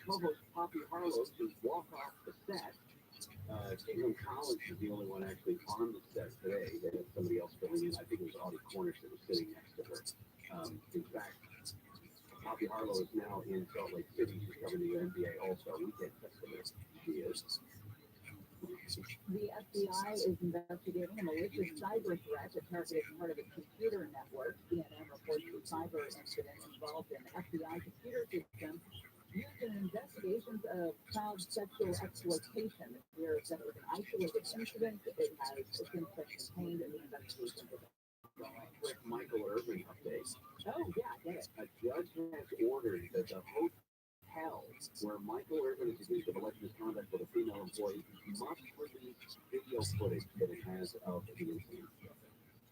co-host Poppy Harlow to walk off the set. Caitlin Collins is the only one actually on the set today. They had somebody else filling in. I think it was Audie Cornish that was sitting next to her. In fact, Poppy Harlow is now in Salt Lake City. She's covering the NBA All-Star Weekend Festival. She is. The FBI is investigating a malicious cyber threat that targeted part of its computer network. CNN reports the cyber incident involved an FBI computer system used in investigations of child sexual exploitation. Here said it was an isolated incident. It has since been contained in the investigation. Quick Michael Irvin update. Oh, yeah, I get it. A judge has ordered that the hotel where Michael Irvin is accused of alleged misconduct with a female employee must release video footage that it has of the incident.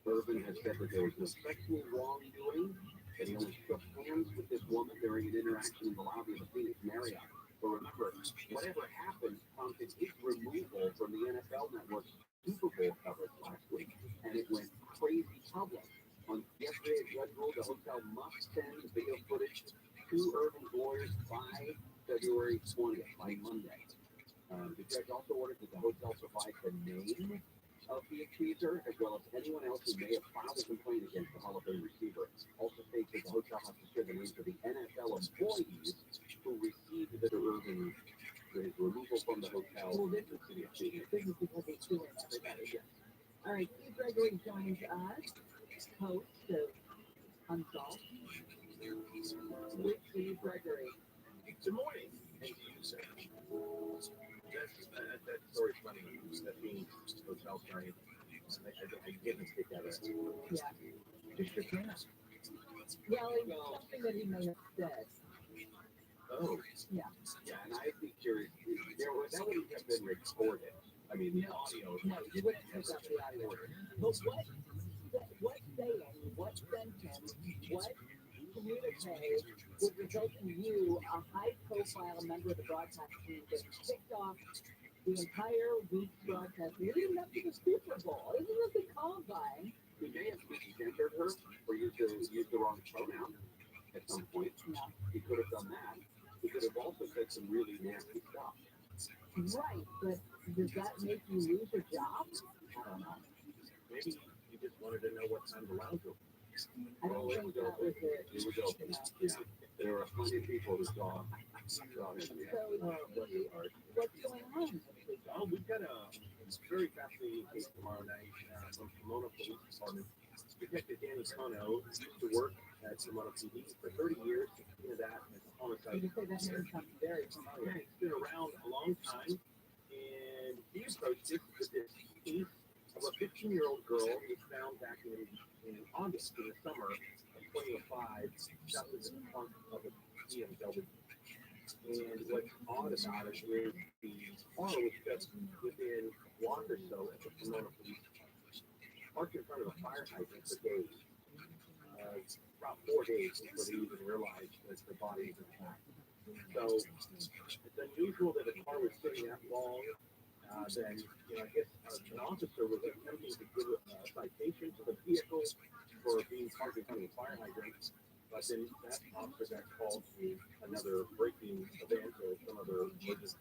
Irvin has said that there was no sexual wrongdoing, that he only shook hands with this woman during an interaction in the lobby of the Phoenix Marriott. But remember, whatever happened prompted his removal from the NFL Network's Super Bowl coverage last week, and it went crazy public. On yesterday, a judge ruled the hotel must send video footage to Irvin's lawyers by February 20th, by Monday. The judge also ordered that the hotel provide the name of the accuser, as well as anyone else who may have filed a complaint against the Hall of Fame receiver. Also states that the hotel has to share the names of the NFL employees who received the Irving his removal from the hotel in the city of Phoenix. This is because he's suing everybody. Yes. All right, Steve Gregory joins us, host of Unsolved, with Steve Gregory. Good morning. Thank you, sir. That story's funny. That being hotel story. I didn't stick that out. Yeah. Just your pants. Well, it was something that he may have said. Oh. Yeah. Yeah, and I'd be curious. That would have been recorded. I mean, the audio. No, you wouldn't pick up the audio. But what saying, what sentence, what communique would result in you, a high-profile member of the broadcast team, getting kicked off the entire week's broadcast leading up to the Super Bowl? Isn't this a combine? He may have misgendered her or used the wrong pronoun at some point. No. He could have done that. He could have also said some really nasty stuff. Right, but does that make you lose your job? I don't know. Maybe you just wanted to know what time the lounge was. I don't think that was it. It was open. Yeah. There were plenty of people who saw him. So, What's what's going on? Oh, we've got a very fascinating case tomorrow night from Pomona Police Department. Detective Danny Cano used to work at Pomona PD for 30 years. Into that as a homicide. You say that name sounds very Yeah, familiar. he's been around a long time, and he approached it with this case of a 15-year-old girl who was found back in August, in the summer of 2005, shot in the trunk of a BMW. And what's odd about it is the car was just within a block or so at the Pomona Police Department, parked in front of a fire hydrant for days. About 4 days before they even realized that the body was intact. So it's unusual that a car was sitting that long. Then, I guess an officer was attempting to give a citation to the vehicle for being parked in front of a fire hydrant. But then that officer got called to another braking event or some other emergency.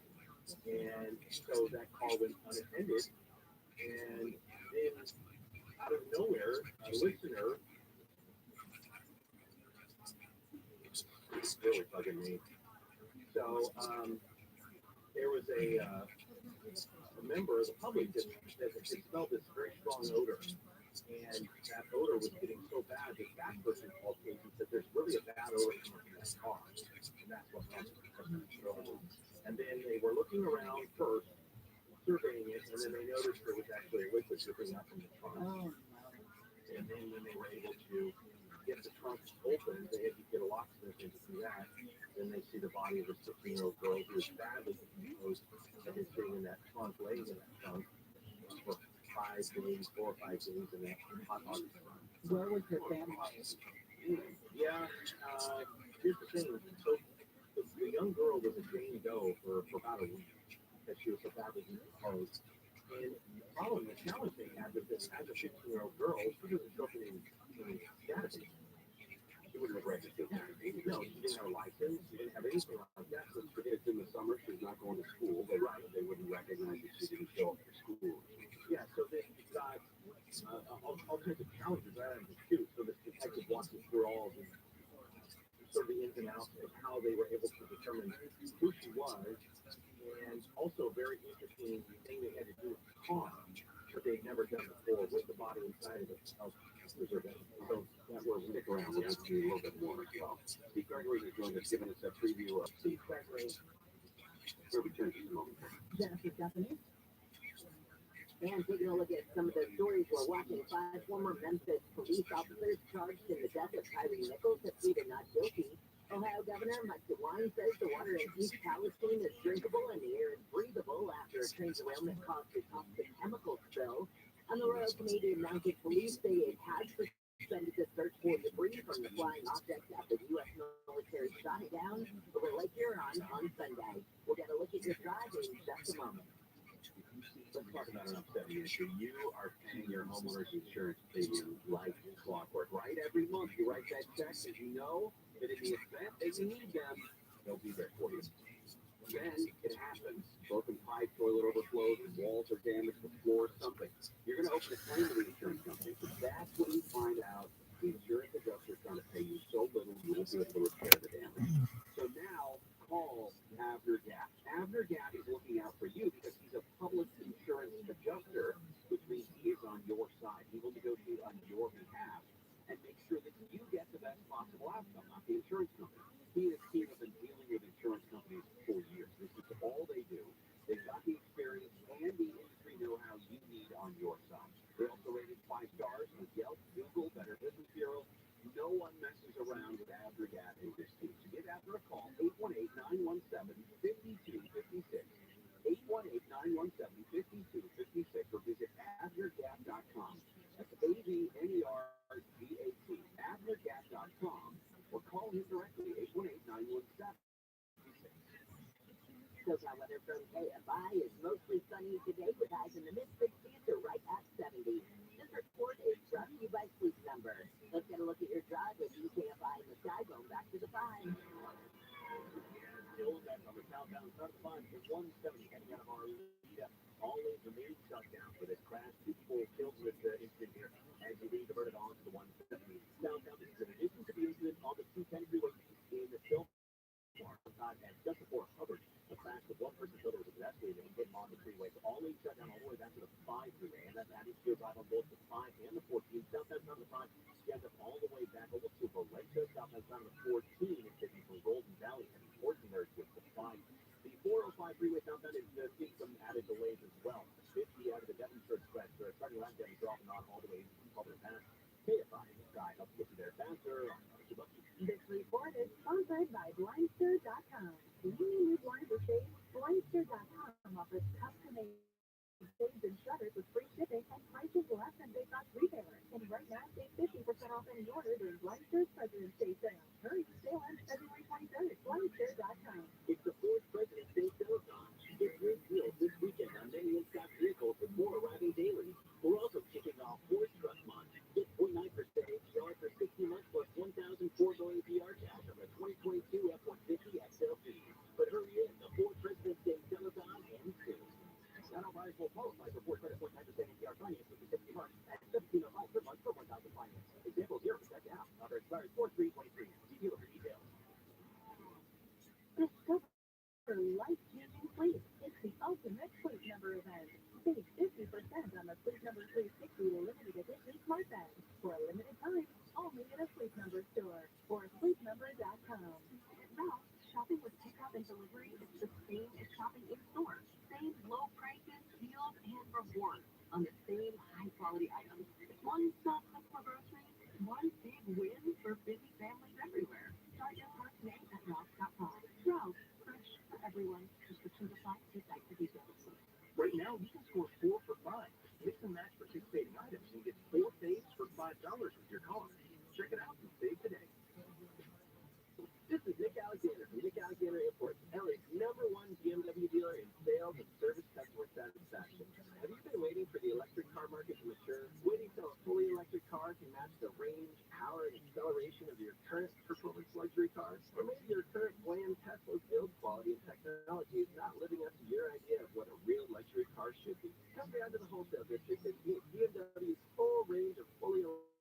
And so that call went unattended. And then out of nowhere, a listener, it's really bugging me. So there was a member of the public that smelled this very strong odor. And that odor was getting so bad that that person called me and said, there's really a bad odor coming from that car. And that's what happened. And then they were looking around first, surveying it, and then they noticed there was actually a liquid dripping out from the trunk. Oh, And then when they were able to get the trunk open, they had to get a locksmith in to do that. Then they see the body of a 16-year-old girl who was badly decomposed and is sitting in that trunk, laying in that trunk for 5 days, 4 or 5 days in that hot August run. where was your family? Yeah, here's the thing. So the young girl was a Jane Doe for about a week because she was so badly decomposed. And the problem, the challenge they had with this as a 15-year-old girl, she doesn't show up in database. She wouldn't have registered. No, she didn't have a license. She didn't have anything like that. So It's in the summer. She's not going to school. They wouldn't recognize that she didn't show up for school. yeah, so they got all kinds of challenges right out of the chute. So the detective walked us through all of the sort of the ins and outs of how they were able to determine who she was, and also a very interesting thing they had to do with the car that they'd never done before with the body inside of it. So That will stick around. We'll see a little bit more as well. Steve Gregory is going to give us a preview of Steve Gregory. where we turn to the moment. Jennifer Stephanie? And taking a look at some of the stories we're watching, 5 former Memphis police officers charged in the death of Tyree Nichols have pleaded not guilty. Ohio Governor Mike DeWine says the water in East Palestine is drinkable and the air is breathable after a train derailment caused a toxic chemical spill. And the Royal Canadian Mounted Police say it has suspended the search for debris from the flying objects after the U.S. military shot it down over Lake Huron on Sunday. We'll get a look at your drive in just a moment. Let's talk about an upsetting issue. You are paying your homeowner's insurance premium like clockwork, right? Every month you write that check and you know that in the event that you need them, they'll be there for you. Then it happens. Broken pipe, toilet overflows, walls are damaged, the floor, something. You're going to open a claim to the insurance company, but that's when you find out the insurance adjuster is going to pay you so little you won't be able to repair the damage. So now call Abner Gap. Abner Gap is looking out for you because he's a public insurance adjuster, which means he is on your side. He will negotiate on your behalf and make sure that you get the best possible outcome, not the insurance company. He and his team have been dealing with insurance companies for years. This is all they do. They've got the experience and the industry know-how you need on your side. They're also rated 5 stars with Yelp, Google, Better Business Bureau. No one messes around with Abner Gap and his team. So give Abner a call, 818-917-5256. 818-917-5256, or visit abnergap.com. That's ABNERGAT, abnergap.com, or call him directly, 818-917-5656. SoCal weather from KFI is mostly sunny today with highs in the mid-60s to right at 70. This report is brought to you by Sleep Number. Let's get a look at your drive with KFI in the sky going back to the 5. Still that on the southbound side of the line for 170 heading out of our lead. All lanes remain shut down for this crash. 2 people killed with the incident here as you leave diverted on to the 170 southbound. This is in addition to the incident on the 210 freeway in the Silver side, and just before Hubbard, a crash with 1 person killed. There was a pedestrian that hit on the freeway. So all lanes shut down all the way back to the 5 freeway, and that's added to your drive on both the 5 and the 14. Southbound side of the 5 stands up all the way back almost to Valencia. Southbound side of the 14 is taking from Golden Valley and Portland there with the 5. The 405 freeway southbound is seeing some added delays as well. 50 out of the Devonshire stretch, starting around Devonshire off and on all the way to Public Pass. KFI in the sky helps get you there faster. This report is sponsored by Blindster.com. Do you need new blinds or shades? Blindster.com offers custom-made shades and shutters with free shipping and prices less than big box retailers. And right now, save 50% off any order during Blindster's President's Day sale. Hurry, sale ends February 23rd at Blindster.com. It's the 4th President's Day Telethon. Get great deals this weekend on many in-stock vehicles with more arriving daily. We're also kicking off Ford Truck Month. Get 0.9% APR for 60 months plus $1,004 APR cash on the 2022 F-150 XLT. But hurry in, the 4th President's Day Telethon ends soon. Not all buyers will qualify for Ford Credit 0.9% APR finance with the 60 months at $17.05 per month for $1,000 finance. Example 0% down. Offer expires 4/3/23. See dealer for details. Discover life-changing sleep. It's the ultimate Sleep Number event. Save 50% on the Sleep Number 360 limited edition smart bed for a limited time only at a Sleep Number store or sleepnumber.com. Now, shopping with pickup and delivery is the same as shopping in store. Same low prices, deals, and rewards on the same high-quality items. One stop shop for groceries, one big win for busy families everywhere. Start your cart today at Roths.com. Roths, fresh for everyone. Prescriptions apply. See site for details. Right now, you can score 4 for 5. Mix and match participating items and get 4 saves for $5 with your car. Check it out and save today. This is Nick Alexander from Nick Alexander Imports, LA's #1 BMW dealer in sales and service customer satisfaction. Have you been waiting for the electric car market to mature? Waiting till a fully electric car can match the range, power, and acceleration of your current performance luxury car? Or maybe your current bland Tesla's build quality and technology is not living up to your idea of what a real luxury car should be. Come down to the wholesale district and meet BMW's full range of fully electric,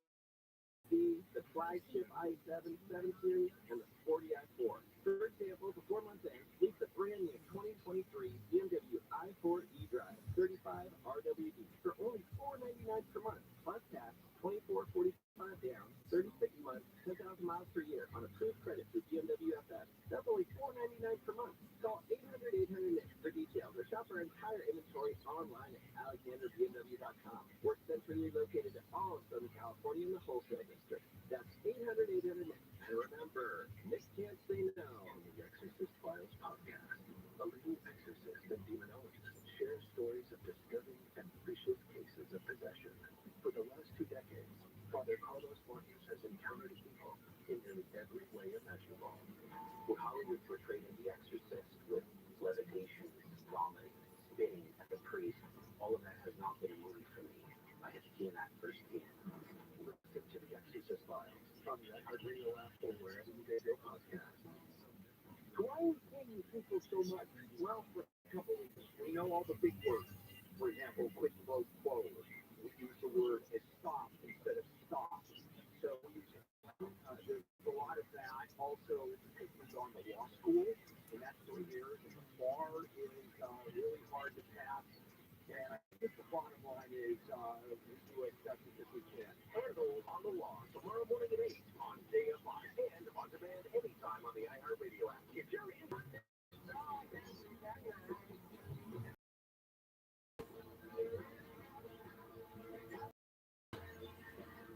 the flagship i7 7 Series, and the sporty i4. For example, before month end, lease the brand new 2023 BMW i4 eDrive 35 RWD for only $499 per month, plus tax, $24.45 down, 36 months, 10,000 miles per year on approved credit through BMW FS. That's only $499 per month. Call 800-800-NICK for details or shop our entire inventory online at alexanderbmw.com. We're centrally located in all of Southern California in the wholesale district. That's 800-800-NICK. And remember, Nick can't say no on the Exorcist Files podcast. A leading exorcist and demonologist shares stories of disturbing and vicious cases of possession. For the last 2 decades, Father Carlos Marcus has encountered evil in nearly every way imaginable. What Hollywood portrayed in The Exorcist with levitation, vomit, spitting at the priest, all of that has not been a movie for me. I have seen that firsthand. Listen to The Exorcist Files on the iHeartRadio app or wherever you get your podcasts. So why are we paying people so much? Well, for a couple of reasons. We know all the big words. For example, quid pro quo. We use the word stop instead of stop. So there's a lot of that. Also, it was on the law school, and that's 3 years, and the bar is really hard to pass. And I think the bottom line is we do it just as we can. Handle on the law tomorrow morning at 8 on JFI and on demand anytime on the iHeartRadio app. If you're interested.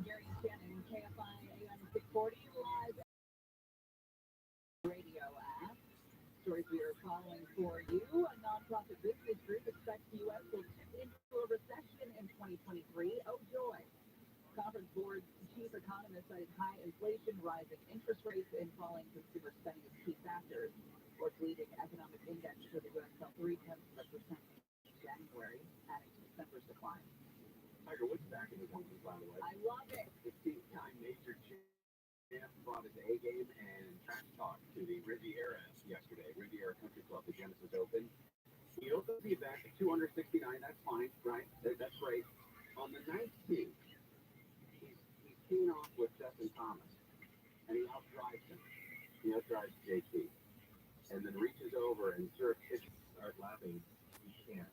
Gary Shannon, KFI AM 640 live radio app. Stories we are following for you. A nonprofit business group expects the U.S. will tip into a recession in 2023. Oh, joy. Conference Board's chief economist cited high inflation, rising interest rates, and falling consumer spending as key factors. What's leading economic index for the U.S. fell 0.3% in January, adding to December's decline. Tiger Woods back in the company, by the way. I love it. 15-time major champ brought his A game and trash talk to the Riviera yesterday. Riviera Country Club, the Genesis Open. He opens the event at 269. That's fine, right? That's great. On the 19th, he's teeing off with Justin Thomas, and he outdrives him. He outdrives JT, and then reaches over and sort of start laughing. He can't.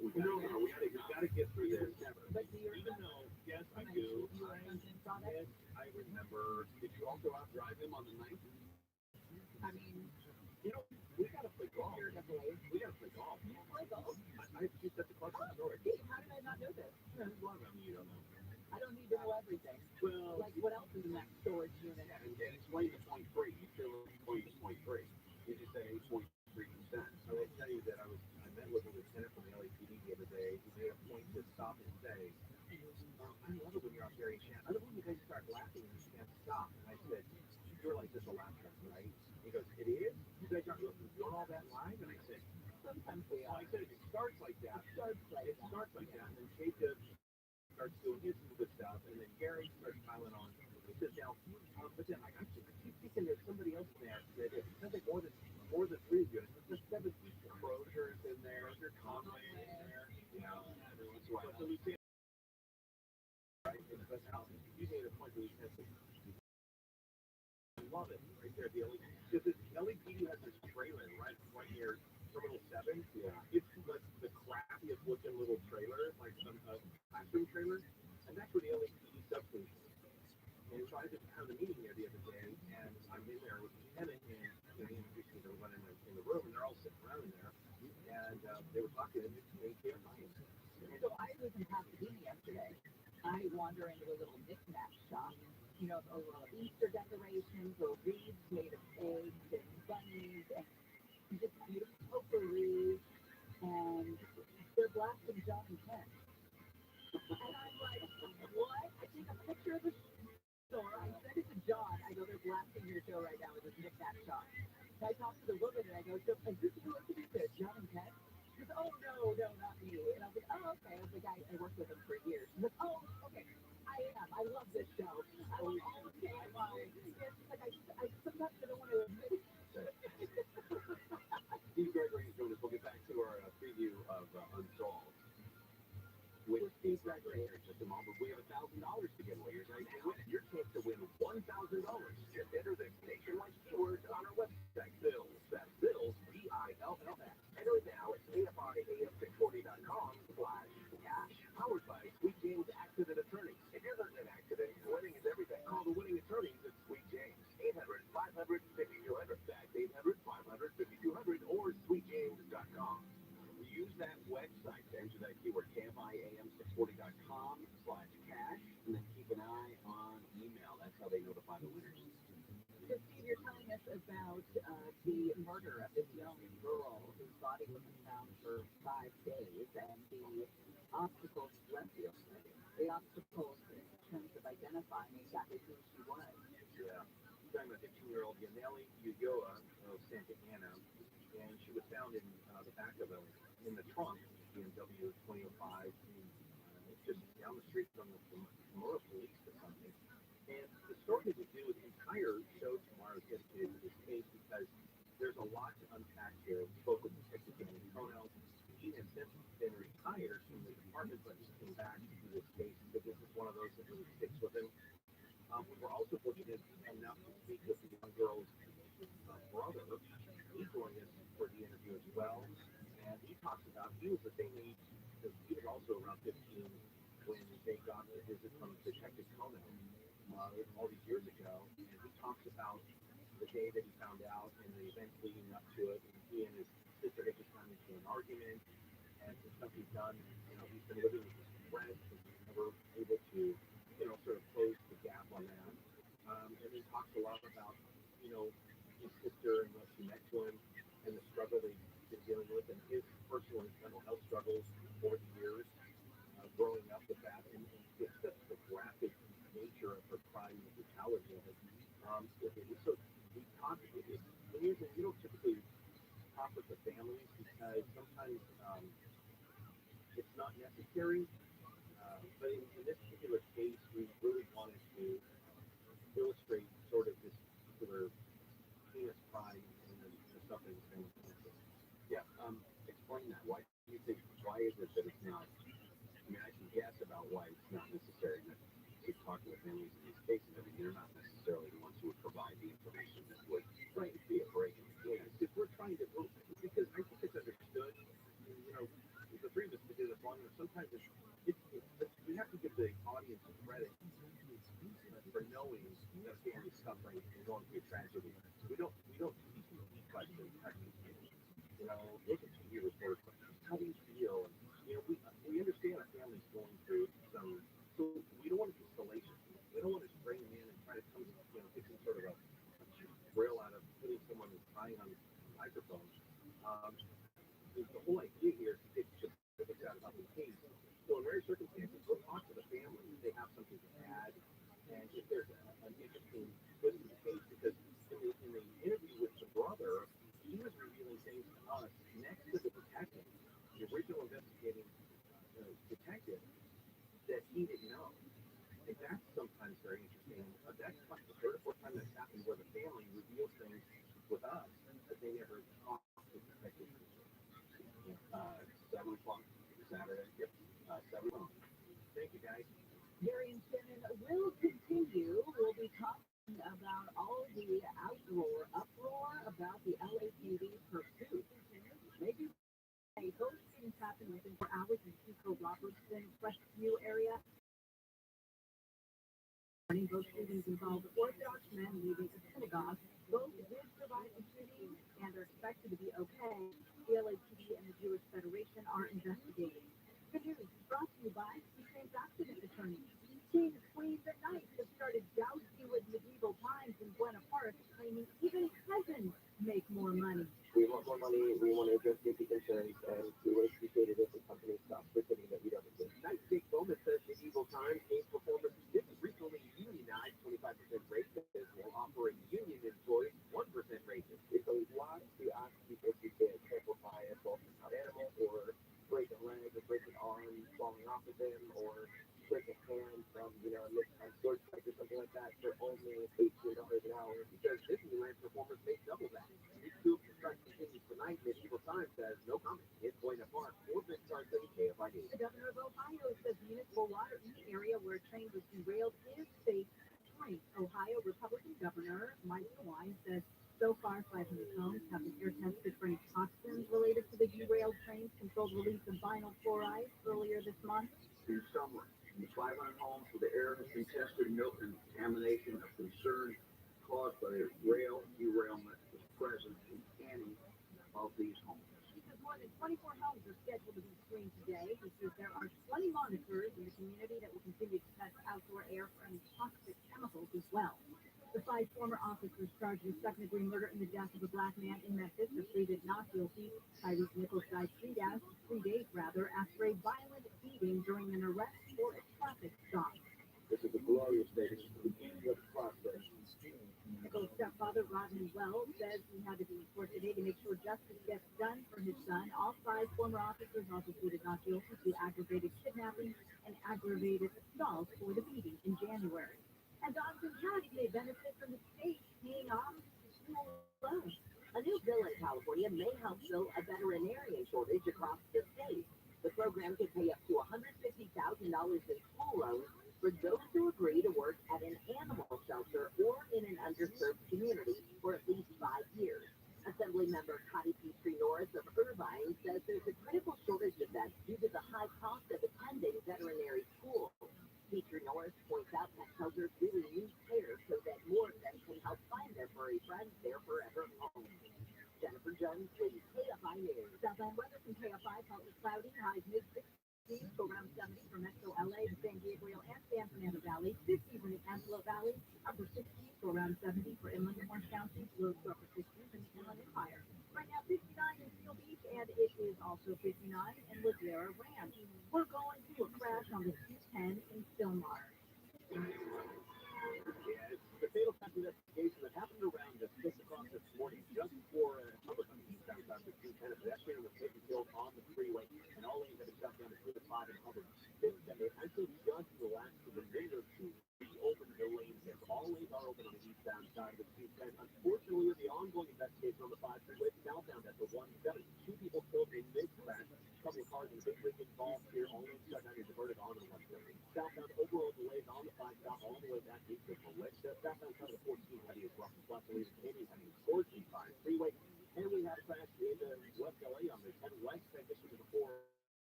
We gotta get through this. But do you Even though, yes, I do. Yes, I remember. Did you also outdrive him on the 9th? I mean, You know, we gotta play golf. you're definitely. We gotta play golf. You play golf? I just that's a question story. How did I not know this? There's a lot of them you don't know. I don't need to know everything. Well, Like, what else is in that storage unit? and explain the point three. You still explain the point three. You just said 8.3%. I will tell you that I met with a lieutenant from the LAPD the other day. He made a point to stop and say, I love it when you're out there, Shan. I love when you guys start laughing and you can't stop. And I said, you're like this a laugh track, right? He goes, it is? You guys aren't doing all that live? And I said, Sometimes we well, are. I said, it starts like that. It starts like It that. starts like that. And then Jacob starts doing his good stuff. And then Gary starts piling on. He says, now, but then I keep thinking there's somebody else in there that it sounds like more than three of you. There's 7 people. Crozier's in there. There's Conway in there. You know, every once in a while. So Luciano, right, in the best house. You made a point where you said, I love it right there. The LED, because the LAPD has this trailer right near Terminal 7. Yeah. It's the crappiest looking little trailer, like a classroom trailer. And that's where the LAPD substation is. And so I just had a meeting there the other day, and I'm in there with the lieutenant, and he introduced me to everyone in the room, and they're all sitting around in there. And they were talking, and they came by. So I was in Pasadena yesterday. I wander into a little knick-knack shop. You know, a little Easter decorations, little wreaths made of eggs and bunnies, and just beautiful potpourri. And they're blasting John and Ken. And I'm like, what? I take a picture of the store. I send it to John. I go, they're blasting your show right now with this knick-knack shop. So I talk to the woman, and I go, so is this who listening to John and Ken? She goes, oh, no, not me. And I was like, oh, okay. I was like, I worked with him for years. She's like, oh, okay. I am. I love this show. I love all of it. Yeah, she's like, I sometimes I don't want to admit it. Steve Gregory is doing this. We'll get back to our preview of Unsolved with Steve Gregory here in just a moment. We have $1,000 to give away. You're ready to win it. Your chance to win $1,000. Just enter the nationwide keywords on our website. Bills. That's Bills, BILLS. Enter it now at AFIAM640.com/cash. Powered by Sweet James Accident Attorneys. If you're hurt in an accident, winning is everything. Call the winning attorneys at Sweet James. 800-500-5200. That's 800-500-5200 or sweetjames.com. Use that website to enter that keyword, KFIAM640.com/cash, and then keep an eye on email. That's how they notify the winners. So, Steve, you're telling us about the murder of this young girl whose body wasn't found for 5 days, and the obstacles left you. The obstacles in terms of identifying exactly who she was. Yeah. I'm talking about 15-year-old Yaneli Ulloa of Santa Ana, and she was found in the back of in the trunk of the BMW 2005, just down the street from the Mora Police or something. And the story that we do, the entire show tomorrow is dedicated to this case because talks about he was the same age, because he was also around 15 when they got a visit from Detective Conan all these years ago, and he talks about the day that he found out and the events leading up to it. And he and his sister had just gotten into an argument, and some stuff he's done. He's been living with his friends and he's never able to, sort of close the gap on that. And he talks a lot about, his sister and what she meant to him and the struggle they've been dealing with and his personal and mental health struggles over the years, growing up with that, and just the graphic nature of her crime and brutality of it. So we talk, you don't typically talk with the families because sometimes it's not necessary. But in this particular case, we really wanted to illustrate sort of this particular heinous crime and the stuff that was going on. Yeah, explain that. Why do you think? Why is it that it's not? I mean, I can guess about why it's not necessary to talk to the families in these cases. I mean, they're not necessarily the ones who would provide the information that would be a break in the case. If we're trying to, because I think it's understood, the three of us did this long enough. Sometimes we have to give the audience credit for knowing that a family's suffering and going through tragedy. We don't teach questions. Look at TV reports. How do you feel? We understand a family's going through some, so we don't want to be salacious. We don't want to bring them in and try to come, get some sort of a thrill out of putting someone who's crying on the microphone. The whole idea here is to get specifics out about the case. So in rare circumstances, we'll talk to the family if they have something to add, and if there's an interesting twist in the case, because in the interview with the brother, he was revealing things to us next to the detective, the original investigating detective, that he didn't know. And that's sometimes very interesting. That's like the third or fourth time that's happened where the family reveals things with us that they never talked to the detective. 7 o'clock Saturday. Yep. 7 o'clock. Thank you, guys. Gary and Shannon will continue. We'll be talking about all the uproar about the LAPD pursuit. Maybe those things happen within 4 hours in Pico Robertson, Westview area. Both shootings involved Orthodox men leaving a synagogue. Both did survive the shooting and are expected to be okay. The LAPD and the Jewish Federation are investigating. Good news brought to you by T-Train's accident attorney. Teen Queens at Night have started jousting with medieval times in Buena Park, claiming even cousins make more money. We want more money, we want to address safety concerns, and we would appreciate it if the company stops pretending that we don't exist. Nice Big Bowman says medieval times gains performance. This is recently unionized 25% racist will offer a union employee 1% racist. It's a lot to ask people to get simplify a fault animal or break a leg or break an arm falling off of them or break a hand from, a sword strike or something like that for only $18 an hour because Disneyland performers make double that. These two strike continues tonight. Medieval Times says no comment. It's going to park 4 bit stars in KFID. The governor of Ohio says municipal water in the area where a train was derailed is safe to drink. Ohio Republican Governor Mike DeWine says so far 500 homes have been air tested for any toxins related to the derailed train's controlled release of vinyl chloride earlier this month. In summer, 500 homes where the air has been tested, no contamination of concern caused by the rail derailment was present in any of these homes. He says more than 24 homes are scheduled to be screened today. He says there are 20 monitors in the community that will continue to test outdoor air for any toxic chemicals as well. The 5 former officers charged with second-degree murder in the death of a black man in Memphis are pleaded not guilty. Tyrese Nichols died 3 days after a violent beating during an arrest for a traffic stop. This is a glorious day. This is the beginning of the process. Nichols' stepfather, Rodney Wells, says he had to be in court today to make sure justice gets done for his son. All 5 former officers also pleaded not guilty to aggravated kidnapping and aggravated assault for the beating in January. And dogs and cats may benefit from the state paying off school loans. A new bill in California may help fill a veterinarian shortage across the state. The program could pay up to $150,000 in school loans for those who agree to work at an animal shelter or in an underserved community for at least 5 years. Assembly member Connie Petrie Norris of Irvine says there's a critical And weather from KFI, partly cloudy, highs mid-60s, go around 70 for Metro LA, the San Gabriel and San Fernando Valley, 50 for the Antelope Valley, upper 60s, go around 70 for inland and Orange County, lows to upper 60s in the Inland Empire. Right now, 59 in Seal Beach, and it is also 59 in Ladera Ranch. We're going to a crash on the 210 in Stillmar. Yeah, it's the fatal crash investigation that happened around 6 o'clock this morning, just before Hubbard on the eastbound side of the 210. A pedestrian was taken killed on the freeway, and all lanes have been shut down between the 5 and Hubbard. They actually just in the last minute or two reopened the lanes there. So all lanes are open on the eastbound side of the 210. Unfortunately, with the ongoing investigation on the 5 freeway, southbound at the 170, 2 people killed in this crash. A couple of cars in the big rig involved here. All lanes shut down and diverted onto the 170. Southbound overall delays on the 5 stop all the way back east to the west. Southbound side of the 14 heavy as well. Plus the lead Canadian heavy 14 freeway. And we had a crash in West LA on the 10 west transition to the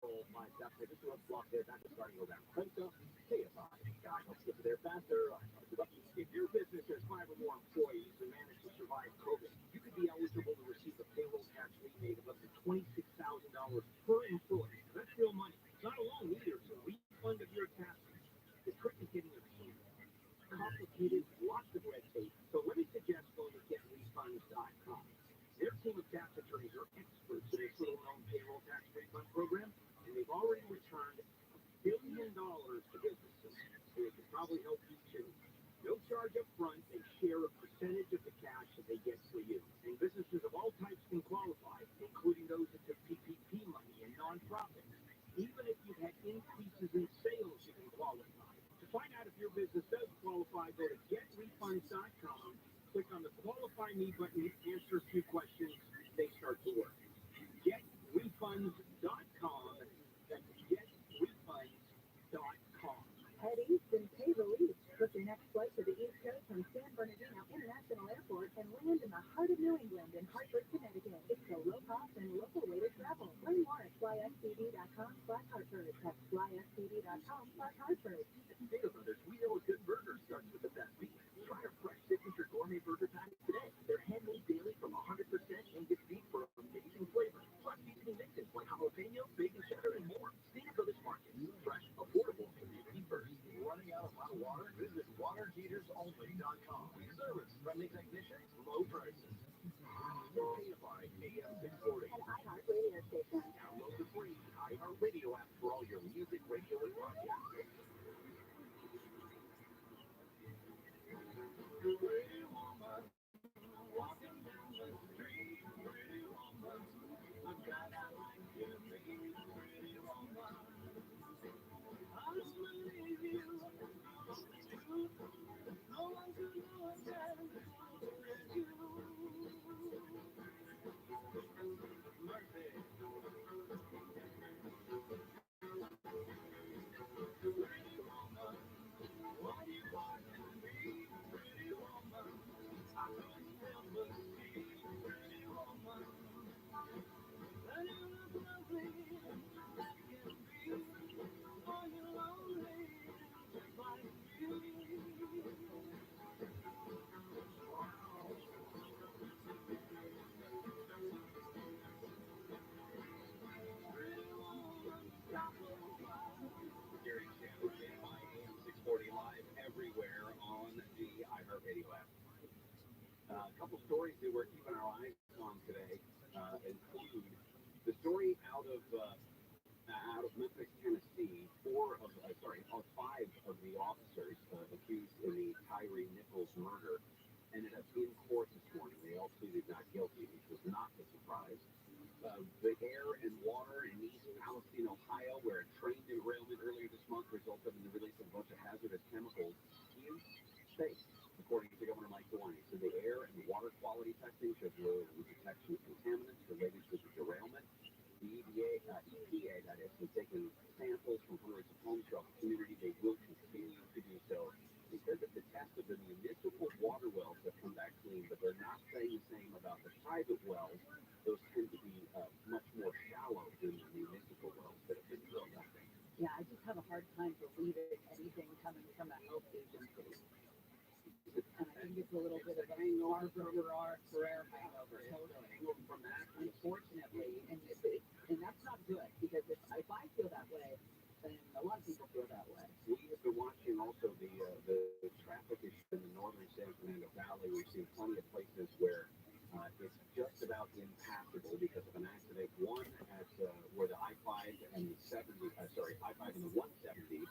405 south transition. Let's block there. Back to starting around Crenshaw. KFI. God helps get there faster. If your business has 5 or more employees who manage to survive COVID, you could be eligible to receive a payroll tax rebate of up to $26,000 per employee. That's real money. Not alone either. It's a refund of your taxes. The trick is getting it received. Complicated, lots of red tape. So let me suggest going to getrefunds.com. Their team of tax attorneys are experts in this little known payroll tax refund program, and they've already returned $1 billion to businesses. So it could probably help you too. No charge up front, they share a percentage of the cash that they get for you. And businesses of all types can qualify, including those that took PPP money and nonprofits. Even if you've had increases in sales, you can qualify. To find out if your business does qualify, go to getrefunds.com, click on the Qualify Me button, answer a few questions, they start to work. Getrefunds.com, that's getrefunds.com. Head east and pay the least. Book your next flight to the East Coast from San Bernardino International Airport and land in the heart of New England in Hartford, Connecticut. It's a low-cost and local way to travel. Learn more at flyfcd.com/Hartford. That's flyfcd.com/Hartford. At Potato Brothers, we know a good burger starts with the best beef. Try our fresh signature gourmet burger pack today. They're handmade daily from 100% Angus beef for amazing flavor. Plus seasoning mixes like jalapeno, bacon cheddar, and more. Potato Brothers Market. Fresh, affordable, community first. Running out of hot water? Visit waterheatersonly.com. Service, friendly technicians, low prices. KFI AM 640. An iHeartRadio station. Download the free iHeartRadio app for all your music, radio, and podcasts. Pretty woman, walking down the street. Pretty woman, I'm kinda like you, pretty woman. I don't believe you. No one could do it better than you. Mercy. Pretty woman, why you watching me? Pretty woman, I couldn't help but see. Pretty woman, that you look lovely as can be. Are you lonely like me? Gary Chandler, KFI AM 640 live everywhere on the iHeartRadio app. A couple stories that we're keeping our eyes on today include the story out of Memphis, Tennessee. 5 of the officers accused in the Tyree Nichols murder ended up in court this morning. They all pleaded not guilty, which was not a surprise. The air and water in East Palestine, Ohio, where a train derailment earlier this month resulted in the release of a bunch of hazardous chemicals in space, according to Governor Mike DeWine. So the air and water quality testing shows no detection of contaminants related to the derailment. The EPA, that is, has taken samples from hundreds of homes throughout the community. They will continue to do so. They said that the test of the municipal water wells have come back clean, but they're not saying the same about the private wells. Those tend to be much more shallow than the municipal wells that have been drilled out there. Yeah, I just have a hard time believing anything coming from a health agency. And I think it's a little bit of a hangover for our hangover. Totally. From that, Unfortunately, and it's Fernando Valley. We've seen plenty of places where it's just about impassable because of an accident. One at where the I-5 and the 70, I-5 and the 170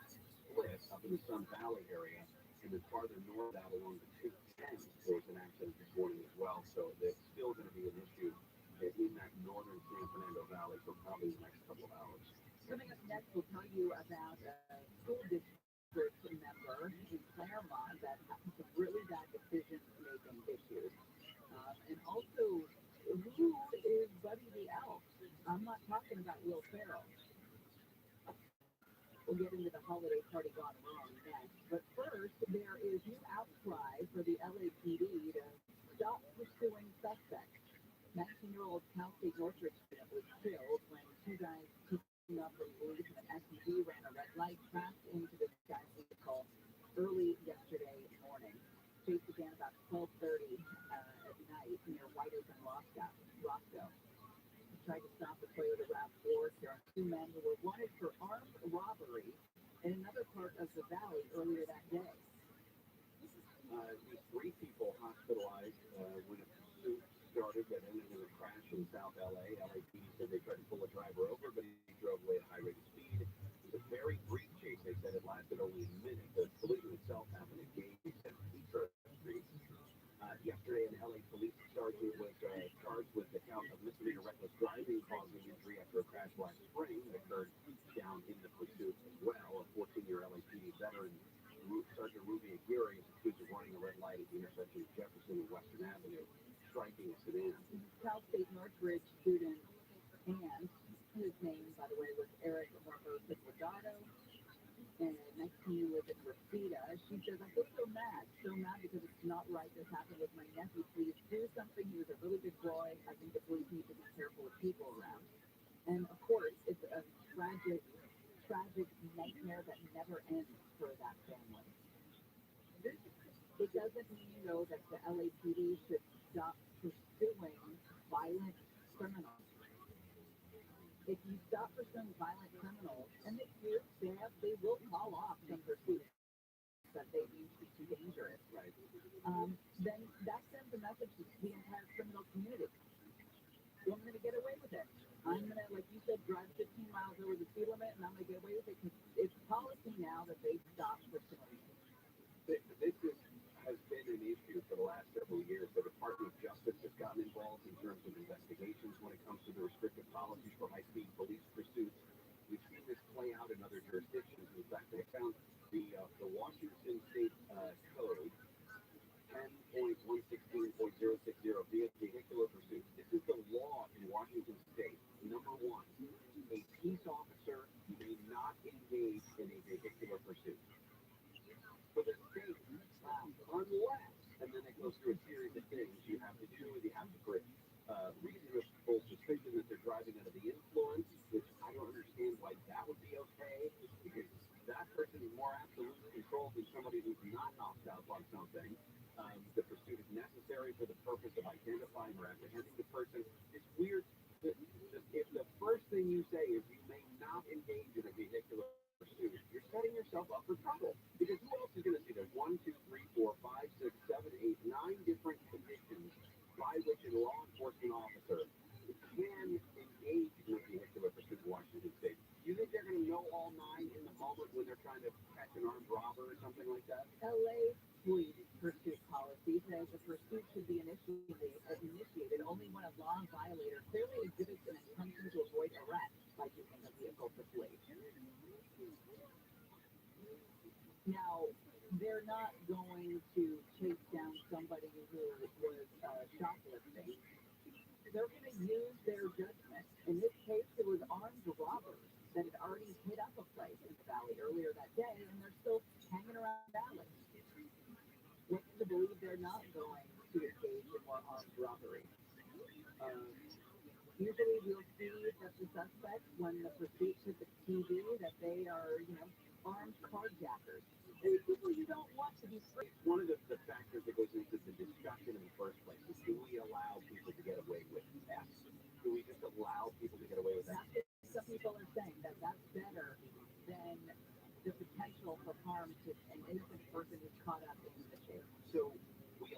split up in the Sun Valley area, and then farther north out along the 210, there was an accident this morning as well. So there's still going to be an issue in that northern San Fernando Valley for probably the next couple of hours. Coming up next, we'll tell you about a school district member in Claremont that had some really bad decision-making issues. And also, who is Buddy the Elf? I'm not talking about Will Ferrell. We'll get into the holiday party gone wrong next. But first, there is new outcry for the LAPD to stop pursuing suspects. 19-year-old Cal State Northridge student was killed when two guys picking up from police in an SUV ran a red light, crashed into this guy's vehicle early yesterday morning. Chase began about 12:30 at night near White Oak and Roscoe. He tried to stop the Toyota RAV4 carrying two men who were wanted for armed robbery in another part of the valley earlier that day. These three people hospitalized when a pursuit started that ended in a crash in South LA. LAPD said they tried to pull a driver over, but he drove away at high rate of speed. It was a very brief chase. They said it lasted only a minute. The collision itself happened at Gage and Peter Street. Yesterday, an LA police sergeant was charged with the count of misdemeanor reckless driving causing injury after a crash last spring that occurred down in the pursuit as well. A 14-year LAPD veteran, Sergeant Ruby Aguirre, is accused of running a red light at the intersection of Jefferson and Western Avenue, striking a sedan. Cal State Northridge student, and his name, by the way, was Eric Barbosa Guardado, and 19 lived in Reseda. She says, I feel so mad because it's not right this happened with my nephew. Please do something. He was a really good boy. I think the police need to be careful with people around. And of course, it's a tragic nightmare that never ends for that family. It doesn't mean, though, that the LAPD should stop pursuing violent criminals. If you stop pursuing violent criminals, and they will call off some pursuits that they deem to be too dangerous, Right. then that sends a message to the entire criminal community. I'm going to get away with it. I'm going to, like you said, drive 15 miles over the speed limit, and I'm going to get away with it because it's policy now that they stop pursuing. This has been an issue for the last several years. The Department of Justice has gotten involved in terms of investigations when it comes to the restrictive policies for high-speed police pursuits. We've seen this play out in other jurisdictions. In fact, they found the Washington State Code 10.116.060 vehicular pursuits. This is the law in Washington State. Number one, a peace officer may not engage in a vehicular pursuit. For the state, unless, and then it goes through a series of things you have to do. You have to put reasonable suspicion that they're driving under the influence, which I don't understand why that would be okay, because that person is more absolute control than somebody who's not knocked out on something. The pursuit is necessary for the purpose of identifying or apprehending the person. It's weird that if the first thing you say is you may not engage in a vehicular pursuit, you're setting yourself up for trouble. Because who else is going to see there's 1, 2, 3, 4, 5, 6, 7, 8, 9 different conditions by which a law enforcement officer can engage in a vehicular pursuit in Washington State? Do you think they're going to know all 9 in the moment when they're trying to catch an armed robber or something like that? LA police pursuit policy says the pursuit should be initiated only when a law violator clearly exhibits an intention to avoid arrest by using a vehicle to flee. Now, they're not going to chase down somebody who was shoplifting. They're going to use their judgment. In this case, it was armed robbers that had already hit up a place in the valley earlier that day, and they're still hanging around the valley. What's to believe they're not going to engage in more armed robbery? Usually we'll see that the suspects, when the pursuit hit the TV, that they are, armed carjackers. They're people you don't want to be free. One of the factors that goes into the discussion in the first place is, do we allow people to get away with that? Do we just allow people to get away with that? Some people are saying that that's better than the potential for harm to an innocent person who's caught up in the chase. So we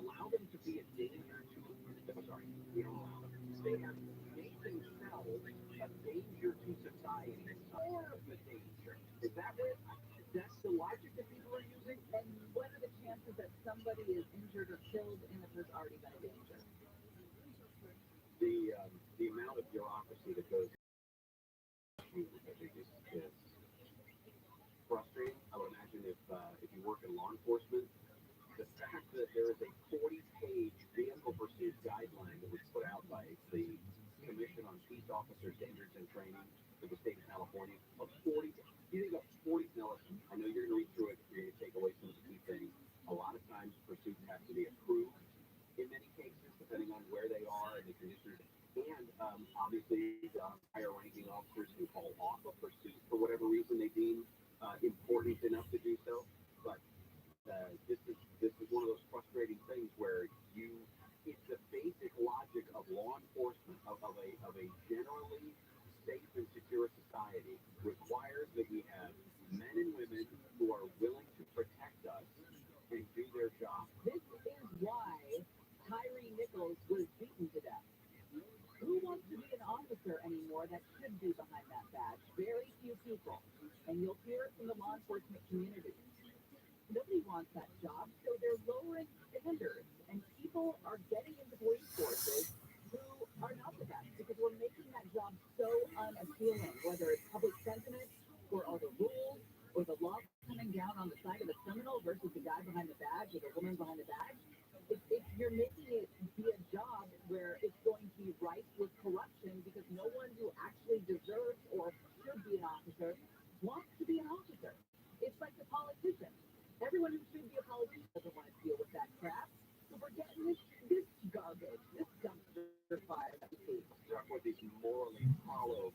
people are getting into police forces who are not the best because we're making that job so unappealing, whether it's public sentiment or all the rules or the law coming down on the side of a criminal versus the guy behind the badge or the woman behind the badge. If you're making it be a job where it's going to be rife with corruption because no one who actually deserves or should be an officer wants to be an officer. It's like the politician. Everyone who should be a politician doesn't want to deal with that crap. So we're getting this garbage, this dumpster fire that we see. Stuck with these morally hollow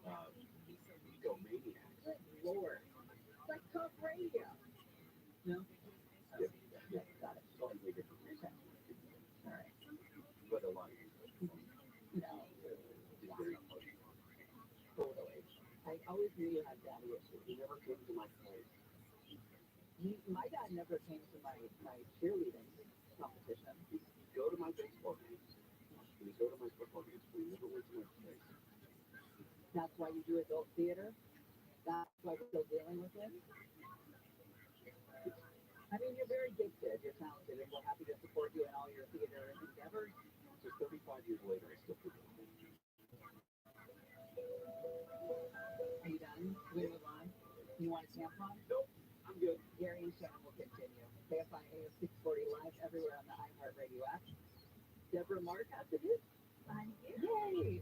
egomaniacs. Good Lord. It's like talk radio. No? Yeah, got it. Slightly different. Okay. All right. But a lot. No. Totally. I always knew you had daddy issues. He never came to my place. My dad never came to my cheerleading competition. He'd go to my baseball games. He'd go to my football games. We never went to my place. That's why you do adult theater? That's why we're still dealing with it? I mean, you're very gifted, you're talented, and we're happy to support you in all your theater endeavors. Just 35 years later, I still feel it. Are you done? Can we move on? You want a tampon? Nope, I'm good. Gary and Shannon will continue. KFIA 640 live everywhere on the iHeartRadio app. Deborah Mark has it. I'm here. Yay!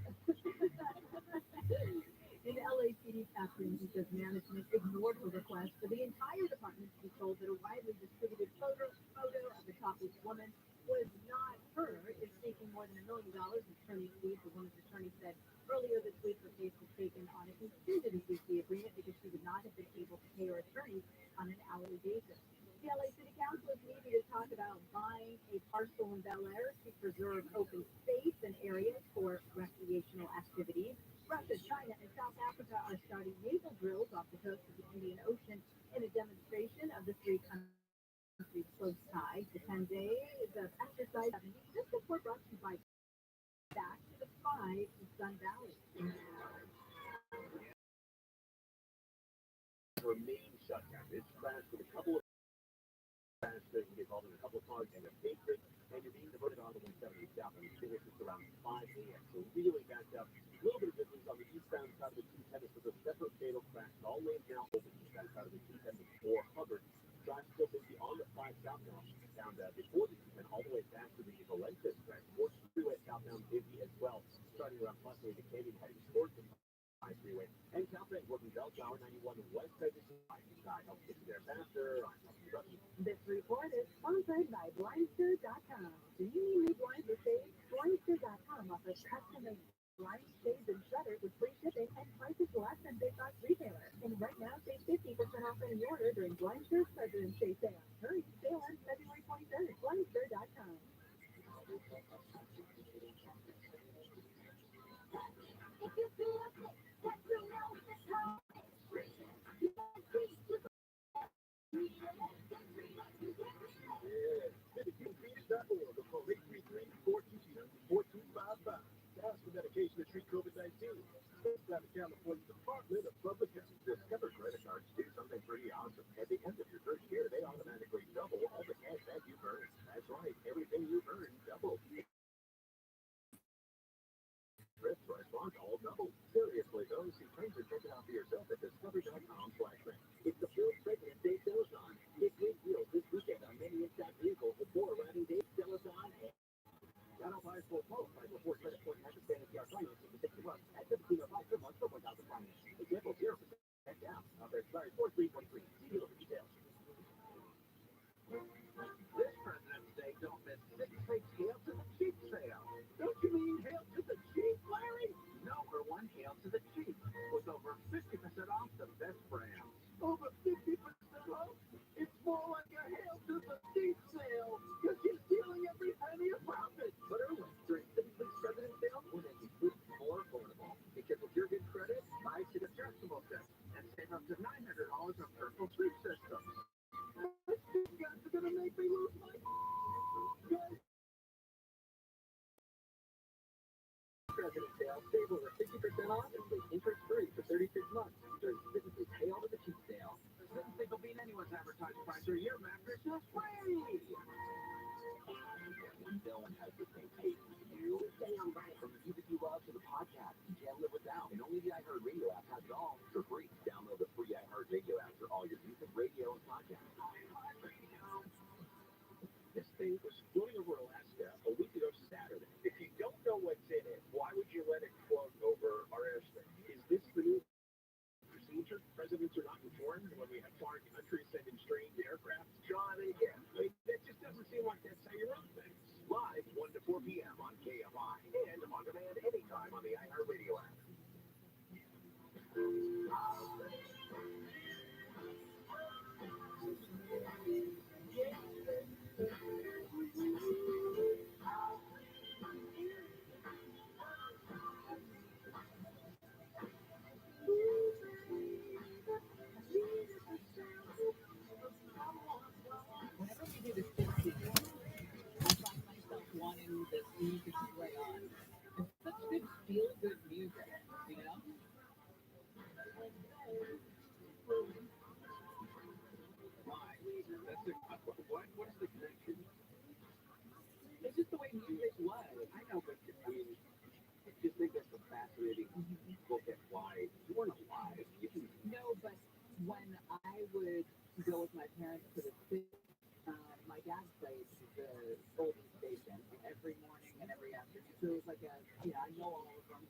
In LAPD capturing, he says management ignored her request for the entire department to be told that a widely distributed photo of the topless woman was not her, is seeking more than $1 million in attorney fees. The woman's attorney said earlier this week her case was taken on a contingency agreement because she would not have been able to pay her attorneys on an hourly basis. The LA City Council is meeting to talk about buying a parcel in Bel Air to preserve open space and areas for recreational activities. Russia, China, and South Africa are starting naval drills off the coast of the Indian Ocean in a demonstration of the three countries' close ties. The 10 days of exercise. This report brought to you by Back to the Five in Sun Valley. Remain shut down. It's crashed with a couple of crash that can get involved in a couple of cars and a patron, and you're being diverted on the 170 south. And you finish this around 5 a.m. So really backed up. A little bit of good news on the eastbound side of the 210. This was a separate fatal crash. All lanes now open eastbound side of the 210 before Hubbard. Traffic still busy on the 5 southbound. Found before the 210 all the way back to the Valencia stretch. 4th Freeway southbound busy as well. Starting around Busway to Canyon heading towards the 5 Freeway. And Caltrain working Bell Tower 91 west side to the side. Helps get you there faster. This report is sponsored by Blindster.com. Do you need new blinds or shades? Blindster.com offers custom-made blinds, shades, and shutters with free shipping and prices less than big box retailers. And right now, save 50% off any order during Blindster's President's Day sale. Hurry, sale ends February 23rd. Blindster.com. If you feel like it, let you know this time. Ask for medication to treat COVID-19. Out of California Department of Public Health. Discover credit cards do something pretty awesome. At the end of your first year, they automatically double all the cash that you've earned. That's right, everything you've earned double. Trips, restaurants, all double. Seriously, though, see terms and check it out for yourself at discover.com/rent. It's the Ford President's Day sales on. Get great deals this weekend on many in-stock vehicles before riding day sales on. Got all buys for qualified before credit point has a standard car financing to 60 months at 1705 per month for 1,000 finance. Example 0% down. Offer expires 4/3/23. See dealer for details. This President's Day, don't miss 6 weeks hail to the cheap sale. Don't you mean hail to the cheap, Larry? Number one, hail to the cheap. With over 50% off the best brands. Over 50% off? It's more like a hail to the cheap sale. Because you're stealing every penny of profit. But early, during 6 weeks President's Sale, we're making food more affordable. Because with your good credit, buy to the adjustable test and save up to $900 on purple sweep systems. These guys are gonna make me lose my guys. President's Sale, save over 50% off and pay interest-free for 36 months during Citizens Pay All to the Cheap Sale. Doesn't think will beat anyone's advertised price or your mattress is free. one has the same taste as you. Stay on right. From the music you love to the podcast, you can't live without. And only the iHeartRadio app has it all for free. Download the free iHeartRadio app for all your music, radio, and podcasts. This thing was floating over Alaska a week ago Saturday. If you don't know what's in it, why would you let it float over our airspace? Is this the new procedure? Presidents are not informed when we have foreign countries sending strange aircraft. John, again, it just doesn't seem like that's how you run things. Live 1 to 4 p.m. on KFI and on demand anytime on the iHeartRadio app. Whenever we do the 60s, I find myself wanting this music to play on. It's such good feel-good music, you know? What's the connection? It's just the way music was. I know, but I mean, I just think that's a fascinating look at why you weren't alive. You can No, but when I would go with my parents to the city, my dad played the oldie station every morning and every afternoon. So it was like I know all of them.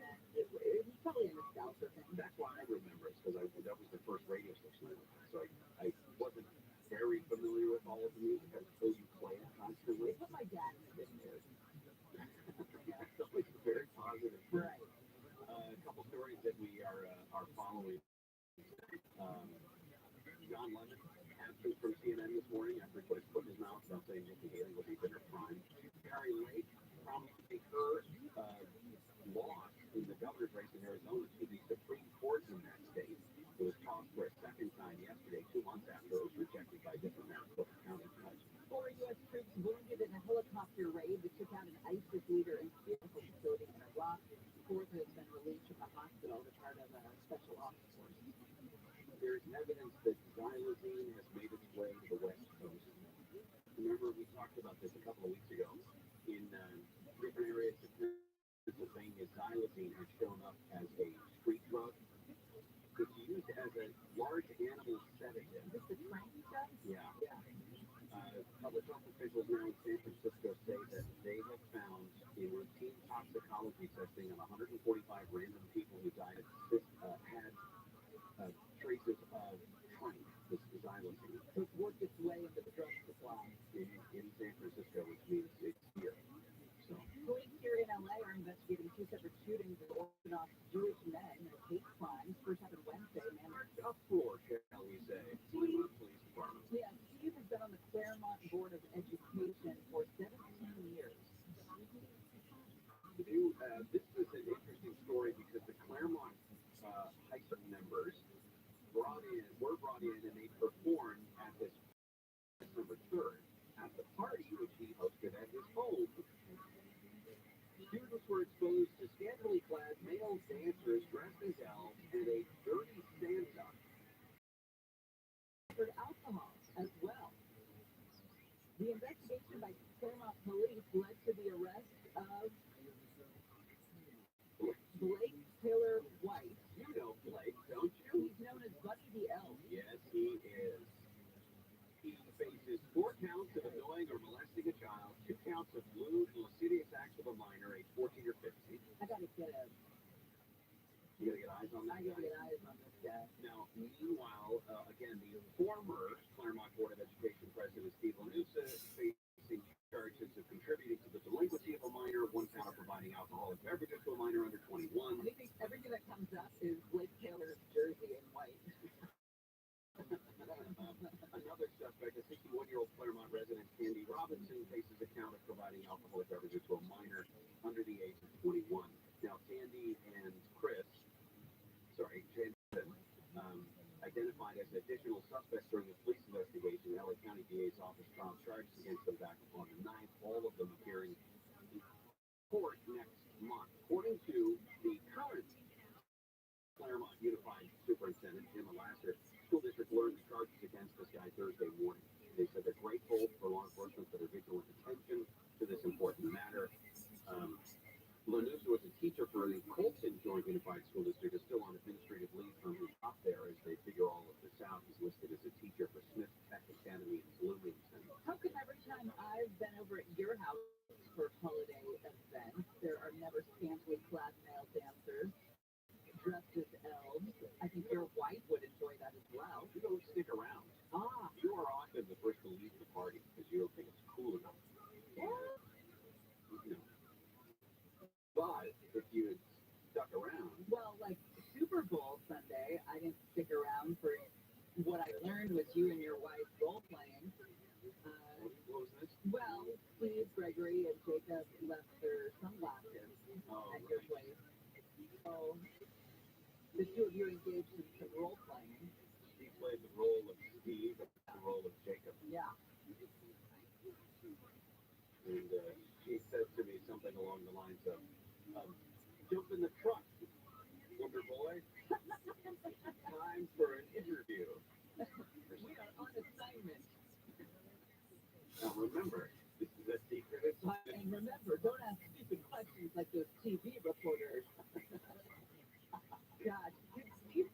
And it was probably a nostalgia thing. That's why I remember it, because that was the first radio station I went to. So I wasn't very familiar with all of the music until you play it constantly. They put my dad in a good mood. So it's very positive. Right. A couple stories that we are following. John Lemon, absent from CNN this morning after he put his foot in his mouth about saying Nikki Haley will be in her prime. Carrie Lake promised to take her loss in the governor's race in Arizona to the Supreme Court in that state. It was tossed for a second time yesterday, 2 months after it was rejected by diplomat Cook County judge. 4 U.S. troops wounded in a helicopter raid that took out an ISIS leader in a medical facility in Iraq. The fourth has been released from the hospital as part of a special ops force. There is evidence that xylazine has made its way to the West Coast. Remember, we talked about this a couple of weeks ago. In different areas of Pennsylvania, xylazine has shown up as a street drug. It's used as a large animal sedative. Is this the train stuff? Yeah. Yeah. Public health officials now in San Francisco say that they have found in routine toxicology testing of 145 random people who died had traces of train, this xylazine. So it's worked its way into the drug supply. In San Francisco, which means it's here. So Police here in LA are investigating 2 separate shootings of Orthodox Jewish men as hate crimes. First happened Wednesday, man. a floor, shall we say, Fremont Police Department. Yeah, Steve has been on the Claremont Board of Education for 17 years. This is an interesting story because the Claremont high school members were brought in and they performed at this December 3rd at the party which he hosted at his home. Students were exposed to scantily clad male dancers dressed as elves and a dirty Santa. For alcohol as well. The investigation by Claremont police led to the arrest of Blake Taylor White. You know Blake, don't you? He's known as Buddy the Elf. Yes, he is. He faces 4 counts of annoying or molesting a child, 2 counts of lewd and lascivious acts of a minor, age 14 or 15. I gotta get him. You gotta get eyes on that. I gotta get eyes on this guy. Now, meanwhile, again, the former Claremont Board of Education president, Steve Lanusa, is facing charges of contributing to the delinquency of a minor, 1 count of providing alcoholic beverages to a minor under 21. Everything that comes up is Blake Taylor's jersey in white. Another suspect, a 61-year-old Claremont resident, Candy Robinson, faces a count of providing alcoholic beverages to a minor under the age of 21. Now, Candy and Jason, identified as additional suspects during the police investigation. The LA County DA's office filed charges against them back on the 9th, all of them appearing in court next month. According to the current Claremont Unified Superintendent, Jim Alasser, school district learned the charges against this guy Thursday morning. They said they're grateful for law enforcement for their vigilant attention for holiday events. There are never scantily clad male dancers dressed as elves. I think your wife would enjoy that as well. You don't stick around. Ah, You are often the first to leave the party because you don't think it's cool enough. yeah. You know. But if you had stuck around, Well, like Super Bowl Sunday, I didn't stick around for what I learned was you and your wife role playing. what was this? Well, Steve, Gregory, and Jacob left their sunglasses Oh, at your right. place. So the two of you engaged in some role playing. He played the role of Steve and the role of Jacob. Yeah. And he said to me something along the lines of, jump in the truck, Wonder Boy. Time for an interview. We are on assignment. Now remember, this is a secret assignment. And remember, don't ask stupid questions like those TV reporters. God, did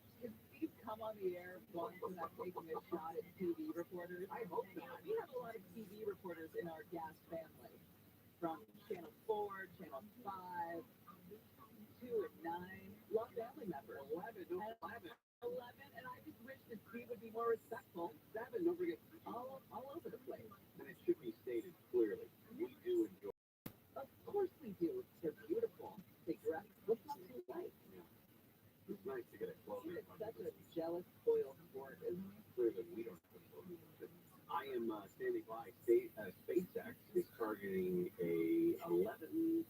Steve come on the air once without taking a shot at TV reporters? I hope not. We have a lot of TV reporters in our gas family. From Channel 4, Channel 5, 2 and 9. Love family members. 11, no, 11. 11, and I just wish that Steve would be more respectful. 7, don't forget. All over the place. And it should be stated clearly. We do enjoy. Of course we do. They're beautiful. They dress. What's not to like? It's nice to get a close. He is such a jealous, spoiled sport, isn't he? Clearly, we don't have a I am standing by. SpaceX is targeting a 11-12.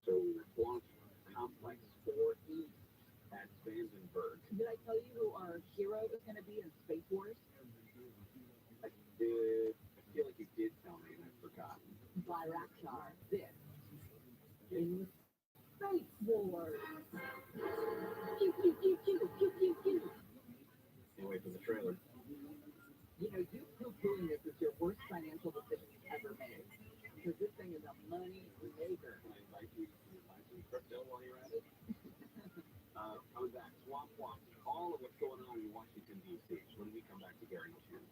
So launch complex 4E at Vandenberg. Did I tell you who our hero is going to be in Space Wars? I feel like you did tell me and I've forgotten. ViralRabbi. This in Space Wars. Pew, pew, pew, pew, pew, pew, pew. Can't wait for the trailer. You know, you poo-pooing this is your worst financial decision you've ever made. Because this thing is a money maker. Can I invite you to buy some crypto while you're at it? Coming back, Swamp Watch, all of what's going on in Washington, D.C. When we come back to Gary Chu.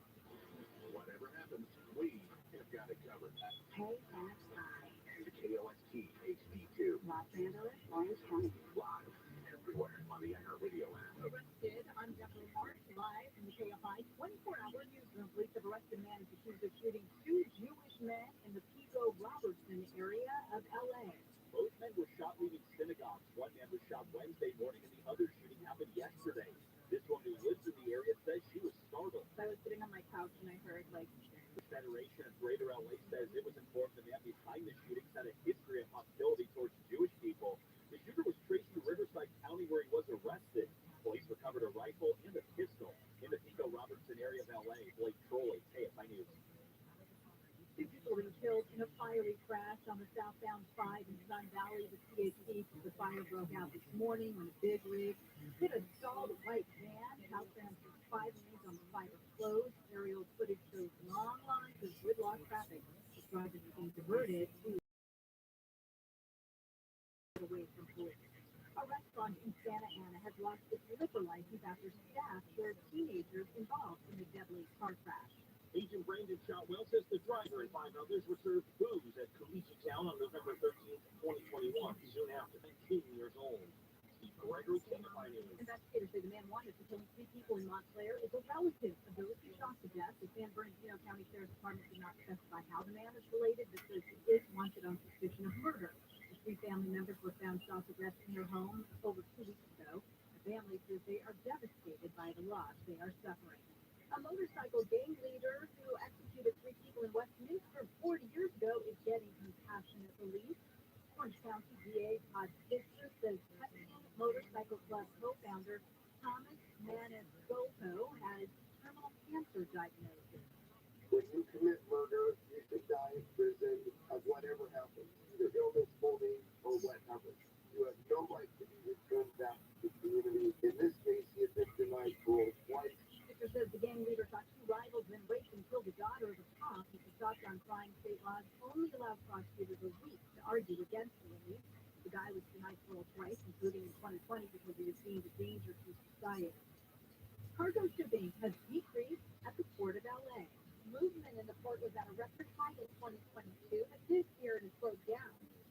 Whatever happens, we have got it covered. KFI. The KOST HD2. Los Angeles, Orange County. Live everywhere on the iHeartRadio app. Arrested on February March, live from the KFI 24-hour newsroom. Police have arrested men accused of shooting 2 Jewish men in the Pico Robertson area of LA. Both men were shot leaving synagogues. One man was shot Wednesday morning and the other shooting happened yesterday. This woman who lives in the area says she was startled. So I was sitting on my couch and I heard The Federation of Greater LA says it was informed the man behind the shootings had a history of hostility towards Jewish people. The shooter was traced to Riverside County where he was arrested. Police recovered a rifle and a pistol in the Pico Robertson area of LA. Blake Trolley, KFI News. 2 people were killed in a fiery crash on the southbound 5 in Sun Valley. The CHP said the fire broke out this morning when a big rig hit a stalled white van. Southbound 5 lanes on the 5 are closed. Aerial footage shows long lines of gridlock traffic. The project is being diverted to away from police. A restaurant in Santa Ana has lost its liquor license after staff were teenagers involved in the deadly car crash. Agent Brandon Shotwell says the driver and 5 others were served booze at Coolidge Town on November 13th, 2021, soon after 19 years old. Steve Gregory, KFI News. Investigators say the man wanted for killing 3 people in Montclair is a relative of those who shot to death. The San Bernardino County Sheriff's Department did not specify how the man is related, but says he is wanted on suspicion of murder. The 3 family members were found shot to death in their home over 2 weeks ago. The family says they are devastated by the loss they are suffering. A motorcycle gang leader who executed 3 people in Westminster 40 years ago is getting compassionate relief. Orange County DA Todd Fisher says Hudson Motorcycle Club co-founder Thomas Maniscalco has terminal cancer diagnosis. When you commit murder, you should die in prison of whatever happens, either illness, bullying, or whatever. You have no right to be returned back to the community. In this case, he had been denied parole twice. Fisher says the gang leader shot 2 rivals, then raped and killed the daughter of a cop. He was shotgun crime state laws only allow prosecutors a week to argue against the release. The guy was denied parole twice, including in 2020 because he was deemed a danger to society. Cargo shipping has decreased at the Port of LA. movement in the port was at a record high in 2022, but this year it has slowed down.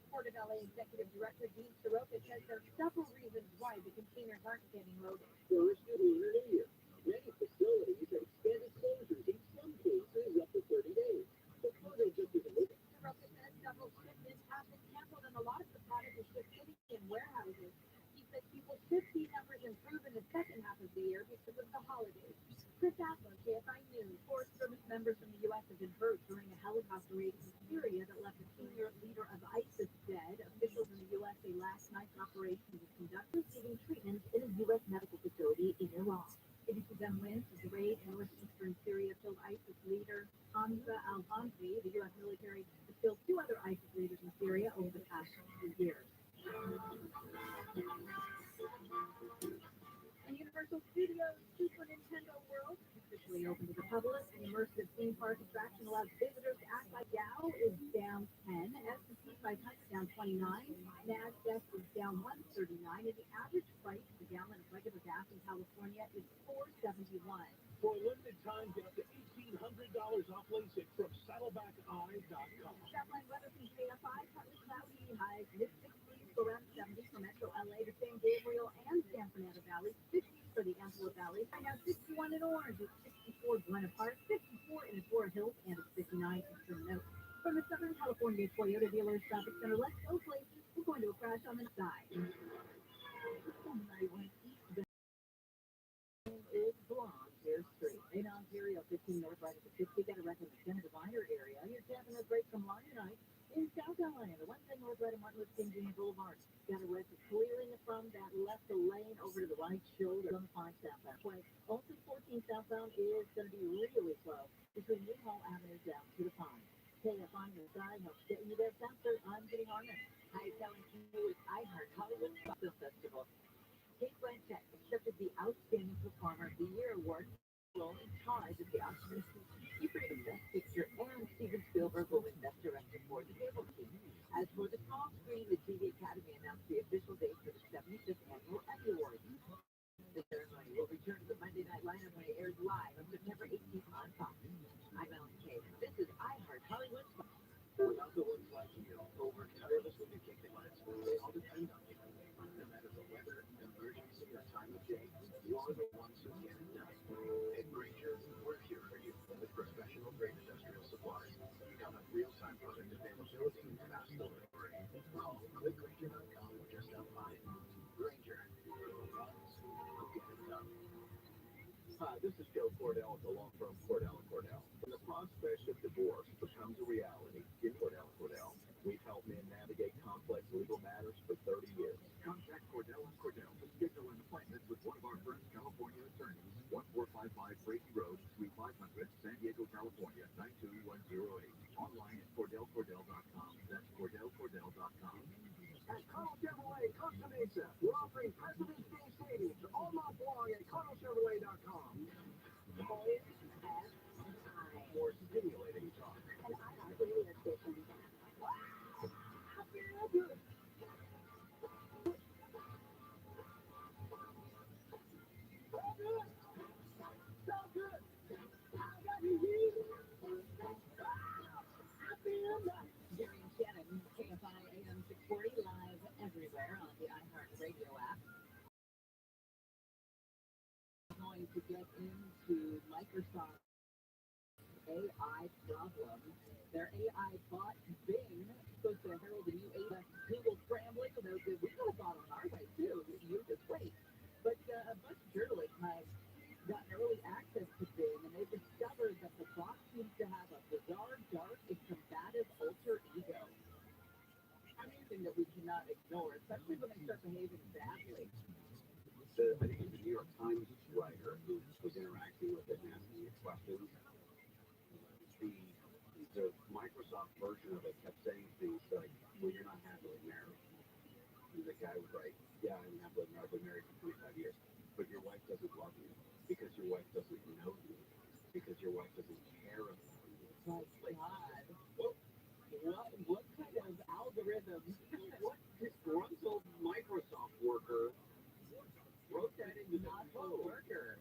Port of LA Executive Director Dean Soroka says there are several reasons why the containers aren't getting loaded. First, Lunar New Year. Many facilities have extended closures, in some cases up to 30 days. So cargo just isn't moving. Soroka says several shipments have been canceled and a lot of the product is just sitting in warehouses. He said people should see numbers improve in the second half of the year because of the holidays. Chris Adler, KFI News. Forest Service members from the U.S. have been hurt during a helicopter raid in Syria that left a senior leader of ISIS dead. Officials in the U.S. say last night's operation was conducted receiving treatment in a U.S. medical facility in Iraq. ABC then wins as the raid in northeastern Syria killed ISIS leader Hamza al-Hanfi. The U.S. military has killed 2 other ISIS leaders in Syria over the past 2 years. And Universal Studios Super Nintendo World officially open to the public. The immersive theme park attraction allows visitors to act like Dow is down 10, S&P 500 down 29, NASDAQ is down 139, and the average price per gallon of regular gas in California is $4.71. For a limited time, get up to $1,800 off LASIK from saddlebackeye.com. Sapline weather from KFI, partly cloudy, highs mid-60s, around 70 for Metro LA to San Gabriel and San Fernando Valley, 50 for the Antelope Valley. Right now, 61 in Orange, it's 64 Buena Park, 54 in Agoura Hills, and it's 59 in Sherman Oaks. From the Southern California Toyota Dealers Traffic Center, let's go places. We're going to a crash on the side. Tonight, when East Bend is blonde, hair straight. In Ontario, 15 north right at the 50, get a wreck in the Center Diviner area. You're tapping a break from Lion Night. In South Carolina, the 110 north right of Martin Luther King Jr. Boulevard. Got a wreck clearing from that left lane over to the right shoulder on the 5 southbound. Also, 14 southbound is going to be really slow between Newhall Avenue down to the pond. KFI on your side, helps getting you there faster. I'm getting Armin. Hi, telling you it's iHeart Hollywood Film Festival. Kate Blanchett accepted the Outstanding Performer of the Year award role in Ties at the Oscars. He created Best Picture, and Steven Spielberg will win Best Director for The Cable Team. As for the small screen, the TV Academy announced the official date for the 75th Annual Emmy Awards. The ceremony will return to the Monday night lineup when it airs live on September 18th on Fox. I'm Ellen Kay. This is iHeart Hollywood. Without the ones like you, who work tirelessly to keep the lights on, they all depend on you. No matter the weather, emergency, or time of day, you're the ones who get it done. At Granger, we're here for you with professional grade industrial supplies. Count on real-time product availability and fast delivery. Call clickgranger.com or just stop by. Granger, the ones who get it done. Hi, this is Joe Cordell at the law firm Cordell & Cordell. When the prospect of divorce becomes a reality, in Cordell & Cordell, we've helped men navigate complex legal matters for 30 years. Contact Cordell & Cordell to schedule an appointment with one of our friends, California attorneys. 1455 Brady Road, Suite 500, San Diego, California, 92108. Online at CordellCordell.com. That's CordellCordell.com. At Carl Chevrolet Costa Mesa, we're offering President's Day savings all month long at CardinalChevrolet.com. Boys have time. More stimulating talk. And I have radio station. Jerry Shannon, KFI AM 640, live everywhere on the iHeart Radio app. Going to get into Microsoft AI problems. Their AI bot Bing supposed to herald the new AI Google scrambling. Those we got a bot on our way too. You just wait. But a bunch of journalists have got early access to Bing, and they've discovered that the bot seems to have a bizarre, dark, and combative alter ego. Something that we cannot ignore, especially when they start behaving badly. I think it's the New York Times writer who was interacting with it and asking it questions. The Microsoft version of it kept saying things like, well, you're not happily married. And the guy would write, yeah, I'm happily married. I've been married for 25 years. But your wife doesn't love you because your wife doesn't know you because your wife doesn't care about you. My God. What kind of algorithm? What disgruntled Microsoft worker wrote that into the Not a code? worker.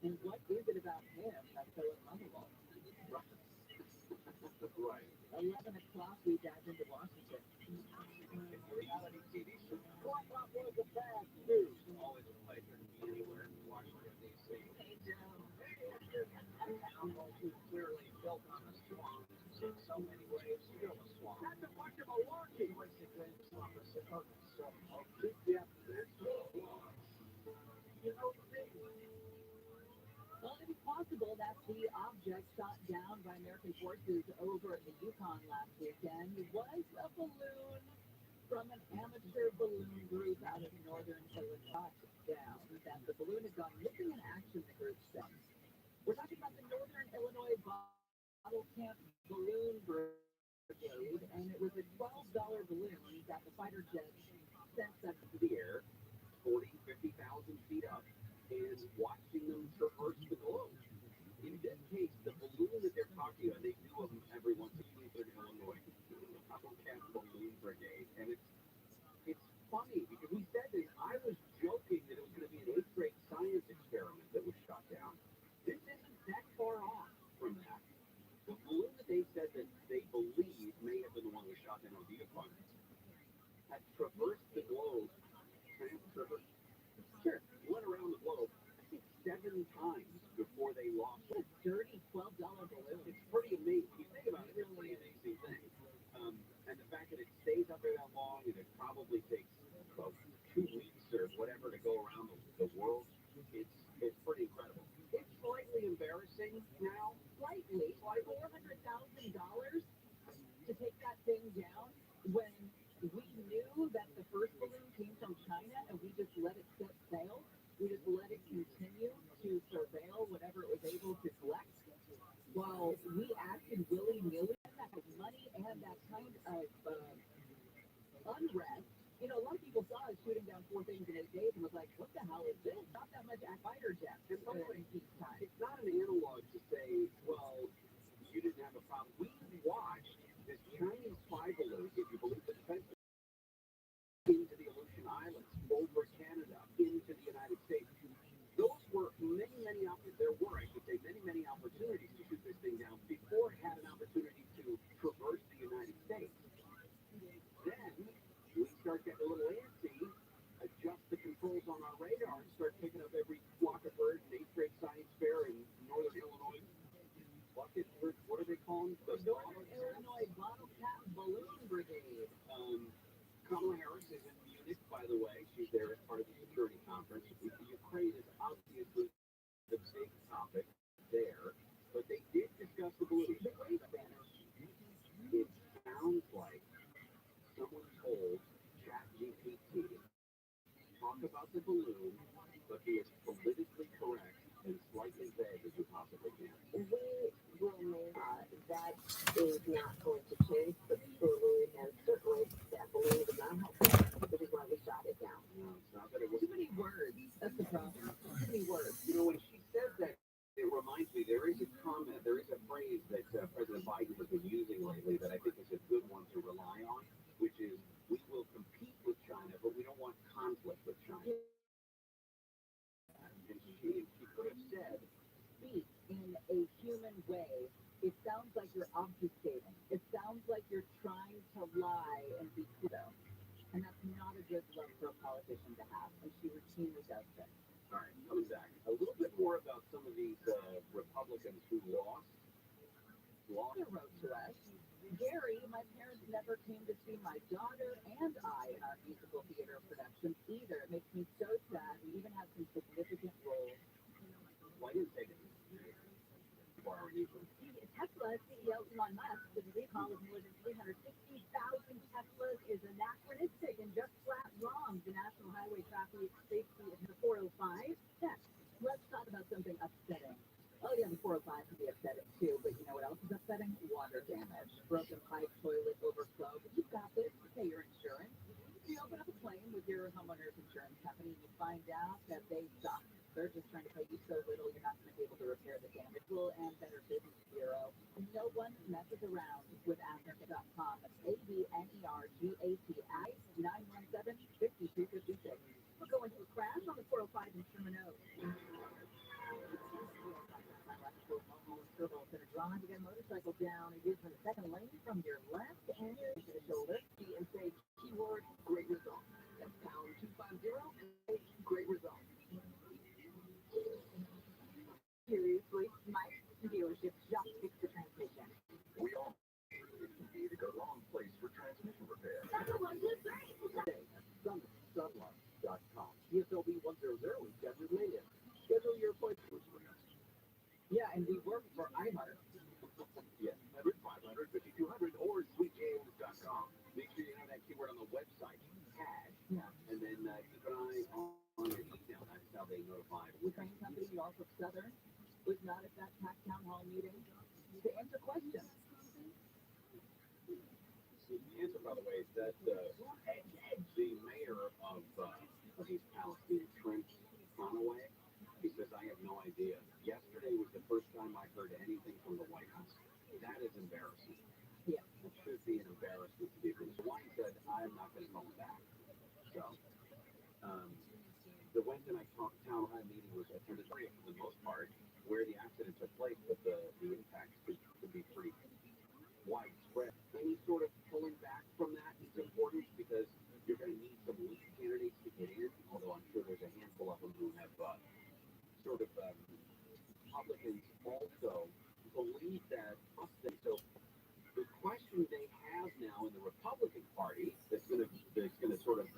And what is it about him that's so unlovable? we dive into Washington. Reality TV show. What was the past news? Always a pleasure to be anywhere in Washington, D.C. Hey, Joe. Town hall is clearly built on a swamp. In so many ways, still a swamp. Not too much of a walking, basically. Opposite of it. So, I'll keep you up to this. You know, Well, it is possible that the object shot down by American forces over the Yukon last weekend was a balloon from an amateur balloon group out of northern Illinois. Down that the balloon had gone missing in action, the group said. We're talking about the Northern Illinois Bottle Camp Balloon Brigade, and it was a $12 balloon that the fighter jet sent up to the air, 40, 50,000 feet up, and watching them traverse the globe. In this case, the balloon that they're talking about, they do them every once in a while in Illinois, Bottle Camp Balloon Brigade, and it's funny because we said this. I was joking that it was going to be an 8th grade science experiment that was shot down. This isn't that far off from that. The balloon that they said that they believe may have been the one that was shot down on the Yukon had traversed the globe. Sure, went around the globe, I think 7 times before they lost it. a dirty $12 balloon. It's pretty amazing. When you think about it, it's a pretty amazing thing. And the fact that it stays up there that long, and it probably takes about 2 weeks or whatever to go around the world, it's pretty incredible. It's slightly embarrassing now. Slightly, $400,000 to take that thing down when we knew that the first balloon came from China and we just let it set sail. We just let it continue to surveil whatever it was able to collect. While we acted willy-nilly, that kind of money and that kind of unrest. You know, a lot of people saw us shooting down 4 things in 8 days and was like, what the hell is this? Not that much fighter jets. And by the way, it's not an analog to say, well, you didn't have a problem. We watched this Chinese spy balloon, if you believe the defense, into the Aleutian Islands, over Canada, into the United States. Those were many opportunities to shoot this thing down before it had an opportunity to traverse the United States. Then we start getting a little antsy, adjust the controls on our radar, and start picking up every flock of birds in 8th grade science fair in northern Illinois. Bucket, what are they called? The Northern Illinois Bottle Cap Balloon Brigade. Kamala Harris is in Munich, by the way. She's there as part of the security conference. Ukraine is obviously the big topic there, but they did discuss the balloon. The Great Spanish. It sounds like someone told ChatGPT, talk about the balloon, but be as politically correct and slightly vague as you possibly can. We will make that is not going to change, but truly and certainly that balloon did not help us, which is why we shot it down. No, it's not that it was. Too many words. That's the problem. Too many words. You know, when she says that, it reminds me, there is a comment, there is a phrase that President Biden has been using lately that I think is a good one to rely on, which is, we will compete with China, but we don't want conflict with China. And she could have said, Speak in a human way. It sounds like you're obfuscating. It sounds like you're trying to lie and be clear. And that's not a good look for a politician to have. And she routinely does this. all right, coming back, a little bit more about some of these Republicans who lost. Walter wrote to us, Gary, my parents never came to see my daughter and I in our musical theater production either. It makes me so sad. We even have some significant roles. Why didn't they do Tesla CEO Elon Musk said the recall of more than 360,000 Teslas is anachronistic and just flat wrong. The National Highway Traffic Safety in the 405 check. Let's talk about something upsetting. Oh yeah, the 405 can be upsetting too, but you know what else is upsetting? Water damage. Broken pipe, toilet overflow. But you've got this. You pay your insurance. You open up a claim with your homeowner's insurance company and you find out that they suck. They're just trying to pay you so little you're not going to be able to repair the damage. And Better Business Bureau. No one messes around with Africa.com. It's ABNERGATI 917-5256. We're going to a crash on the 405 in Truman. Turbo in a drive to get a motorcycle down. It is in the second lane from your left, and Gulf of Southern was not at that packed town hall meeting to answer questions. The answer, by the way, is that the mayor of East Palestine, Trent Conaway, he says, I have no idea. Yesterday was the first time I heard anything from the White House. That is embarrassing. Yeah. It should be an embarrassment to people. So White said, I'm not going to call back. So, the Wednesday night town hall meeting was attended for the most part where the accident took place, but the impact could be pretty widespread. Any sort of pulling back from that is important because you're going to need some weak candidates to get in, although I'm sure there's a handful of them who have Republicans also believe that. So the question they have now in the Republican Party that's going to sort of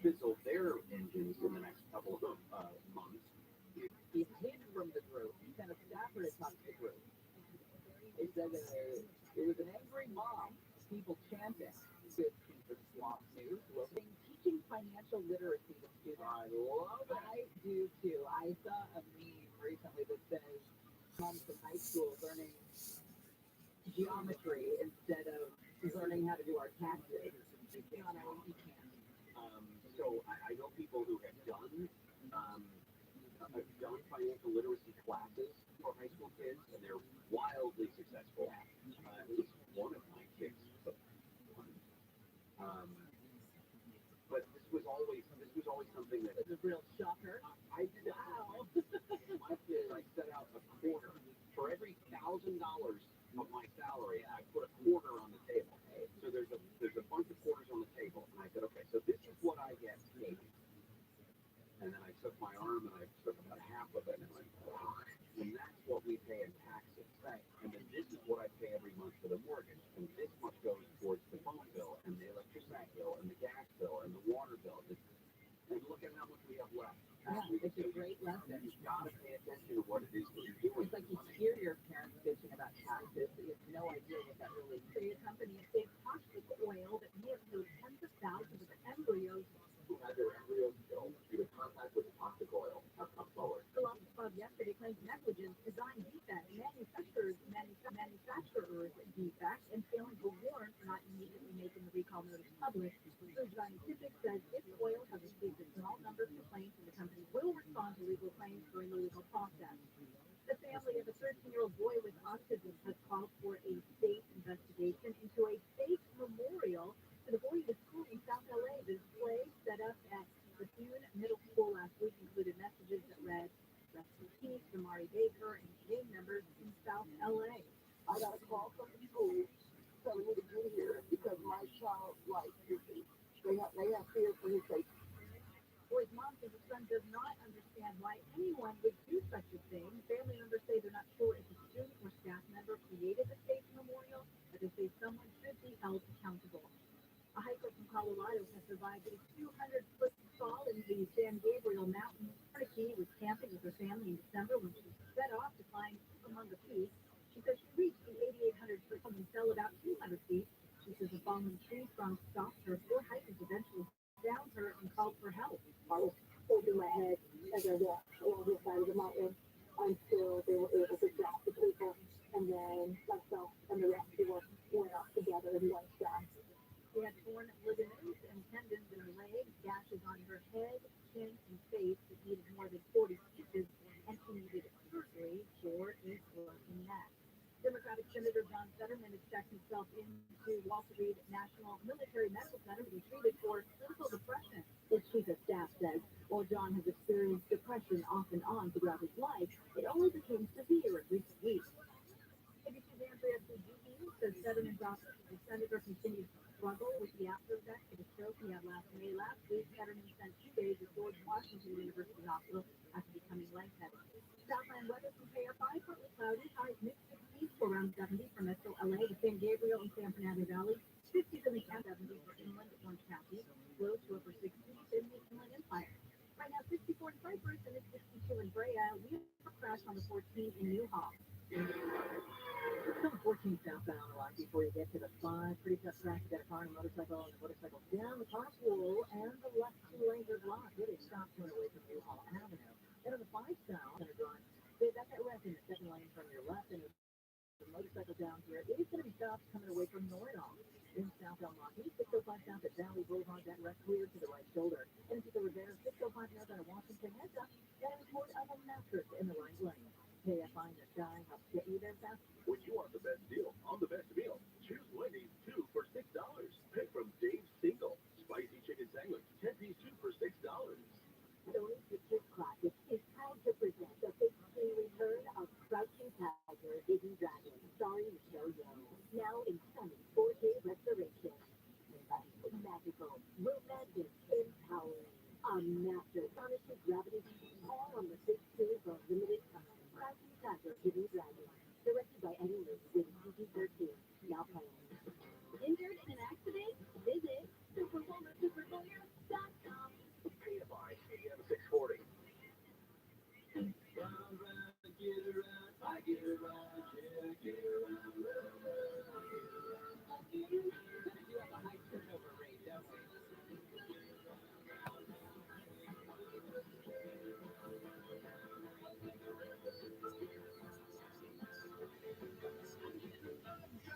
fizzle their engines in the next couple of months. He hid from the group. He sent a staffer to talk to the group. He said it was an angry mob. People chanting. Good for swamp news. Teaching financial literacy to students. I love it. I do too. I saw a meme recently that says moms in high school learning geometry instead of learning how to do our taxes. You can. So I know people who have done financial literacy classes for high school kids, and they're wildly successful. At least one of my kids took one. But this was always something that It's a real shocker. I did. Wow. My kids, I set out a quarter for every $1,000 of my salary. I put a quarter on the table. So there's a bunch of quarters on the table, and I said, okay, so this is what I get paid. And then I took my arm and I took about half of it and went, and that's what we pay in taxes. Right. And then this is what I pay every month for the mortgage. And this much goes towards the phone bill and the electricity bill and the gas bill and the water bill. And look at how much we have left. Yeah, it's a great lesson. You've got to pay attention to what it is that you're doing. It's like you hear your parents bitching about taxes, but you have no idea what that really is. So your company is big toxic oil that may have killed tens of thousands of embryos. Who had their embryos killed due to contact with toxic oil have come forward. The law above yesterday claims negligence, design defect, manufacturer's defect, and failing to warn for not immediately making the recall notice public. So Scientific says its oil has received a small number of complaints, and the company will respond to legal claims during the legal process. The family of a 13-year-old boy with autism has called for a state investigation into a fake memorial for the boy who was school in South LA. The display set up at the Thune Middle School last week included messages that read, "Rest in peace to Mari Baker and gang members in South LA." I got a call from the school telling me to get here because my child's life is they have fear for his safety. Boy's mom says his son does not understand why anyone would do such a thing. Family members say they're not sure if a student or staff member created the fake memorial, but they say someone should be held accountable. A hiker from Colorado has survived a 200-foot fall in the San Gabriel Mountains. She was camping with her family in December when she set off to climb among the peaks. She says she reached the 8,800-foot and fell about 200 feet. She says the fallen tree trunk stopped her. Four hikers eventually found her and called for help. I was holding my head as I walked along the side of the mountain until they were able to drop the people, and then myself and the rescuer went up together in one shot. She had torn ligaments and tendons in her legs, gashes on her head, chin, and face that needed more than 40 stitches, and she needed surgery for a broken neck. Democratic Senator John Fetterman has checked himself into Walter Reed National Military Medical Center to be treated for clinical depression. His chief of staff says, while John has experienced depression off and on throughout his life, it only became severe in recent weeks. ABC's Andrea Sujiki says Fetterman's office, the senator, continues to struggle with the after effects of the stroke he had last May. Last week, Fetterman spent 2 days at George Washington University Hospital after becoming lightheaded. Southland weather from KFI, partly cloudy, highs mid-60s to around 70 for Metro LA, the San Gabriel and San Fernando Valley, 50s in the 70s for inland Orange County, lows to upper 60s in the Inland Empire. Right now, 64 in Cypress and it's 62 in Brea. We have a crash on the 14 in Newhall. It's on 14 southbound line before you get to the 5. Pretty tough crash. You got a car and a motorcycle down the carpool and the left 2 lanes are blocked. Really stopped going away from Newhall Avenue. And on the 5 style, center drawing, they've got that wreck in the second lane from your left, and the motorcycle down here. It is going to be stopped coming away from Nordoff. In South El Monte, 605 south at Valley Boulevard, that wreck clear to the right shoulder. And if you go Rivera, 605 north out of Washington, heads up, that report of a mattress in the right lane. KFI in the sky helps get you there fast. When you want the best deal on the best meal, choose Wendy's 2 for $6. Pick from Dave's Single Spicy Chicken Sandwich, 10-piece 2 for $6. Tony's Pictures Classic is proud to present the big screen return of Crouching Tiger, Hidden Dragon, starring Yo-Yo. Now in stunning 4K restoration. Magical, romantic, empowering. A master astonishing gravity, all on the big screen for a limited time. Crouching Tiger, Hidden Dragon. Directed by Eddie Lee, with PG-13. Now playing. Injured in an accident? Visit superwomansuperlawyer.com. KFI AM 640.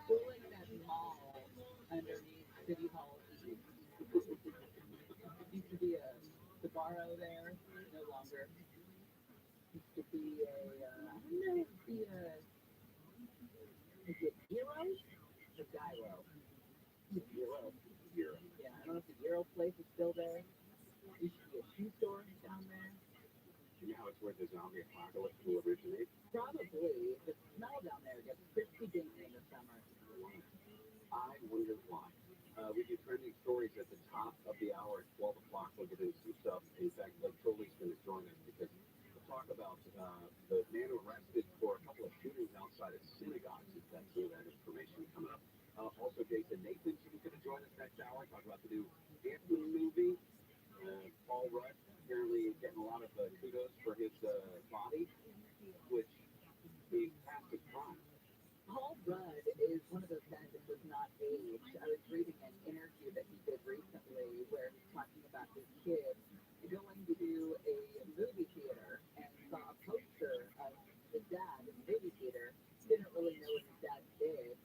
We're like that mall underneath City Hall. Used to be a Sbarro there, no longer. Used to be a, I don't know, is it Euro? The Gyro. Zero. Yeah, I don't know if the Euro place is still there. Used to be a shoe store down there. Now it's where the zombie apocalypse will originate. Probably. The smell down there gets pretty dingy in the summer. I wonder why. We do trending stories at the top of the hour at 12 o'clock. We'll get into some stuff. In fact, Blake Foley's going to join us because we'll talk about the man who arrested for a couple of shootings outside of synagogues. If that's some of that information coming up. Also, Jason Nathan's going to join us next hour. Talk about the new Anthem movie. Paul Rudd apparently getting a lot of kudos for his body, which he passed his prime. Paul Rudd is one of those guys that does not age. I was reading an interview that he did recently where he's talking about his kid going to do a movie theater and saw a poster of his dad in the movie theater. Didn't really know what his dad did.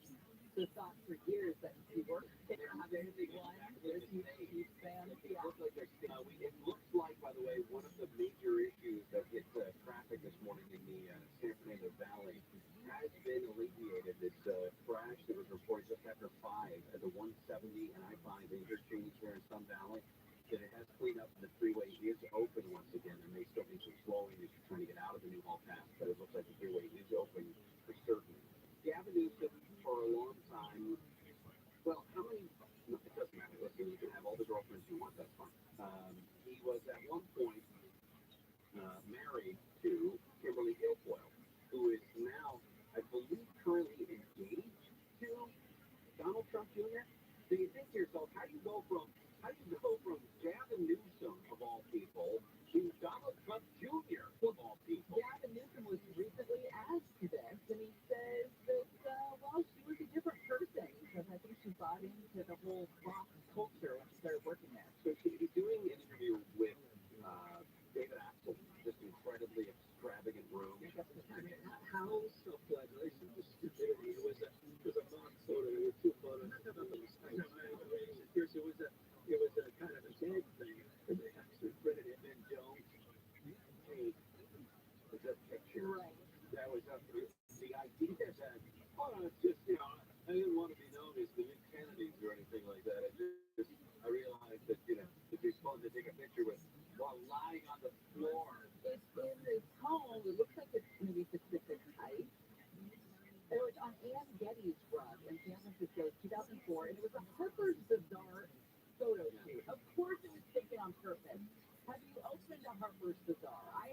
So thought for years that he worked there, having a big one. Was he a huge fan of the It looks like, by the way, one of the major issues that hit traffic this morning in the San Fernando Valley has been alleviated. This crash that was reported just after 5 at the 170 and I-5 interchange there in Sun Valley, that it has cleaned up. The freeway is open once again. There may still be some slowing as you're trying to get out of the Newhall Pass, but it looks like the freeway is open for certain. Gavin Newsom, for a long time, well, how many? No, it doesn't matter. Listen, you can have all the girlfriends you want. That's fine. He was at one point married to Kimberly Guilfoyle, who is now, I believe, currently engaged to Donald Trump Jr. So you think to yourself, how do you go from Gavin Newsom of all people to Donald Trump Jr. of all people? Gavin Newsom was recently asked this, and he says that, well, she was a different person because I think she bought into the whole Fox culture when she started working there. So he's doing an interview with David Axel, just incredibly extravagant room. How self-flagellation was stupidity. It was a mock photo. There were 2 photos. It was a kind of a gag thing. And they actually printed it and don't Take the picture. Right. That was the idea that, oh, it's just, I didn't want to be known as the new Kennedys or anything like that. I realized that, it'd be fun to take a picture with while lying on the floor. It's in this home. It looks like it's maybe Pacific Heights. It was on Ann Getty's rug in San Francisco, 2004, and it was a Harper's Bazaar photo shoot. Of course, it was taken on purpose. Have you opened a Harper's Bazaar? I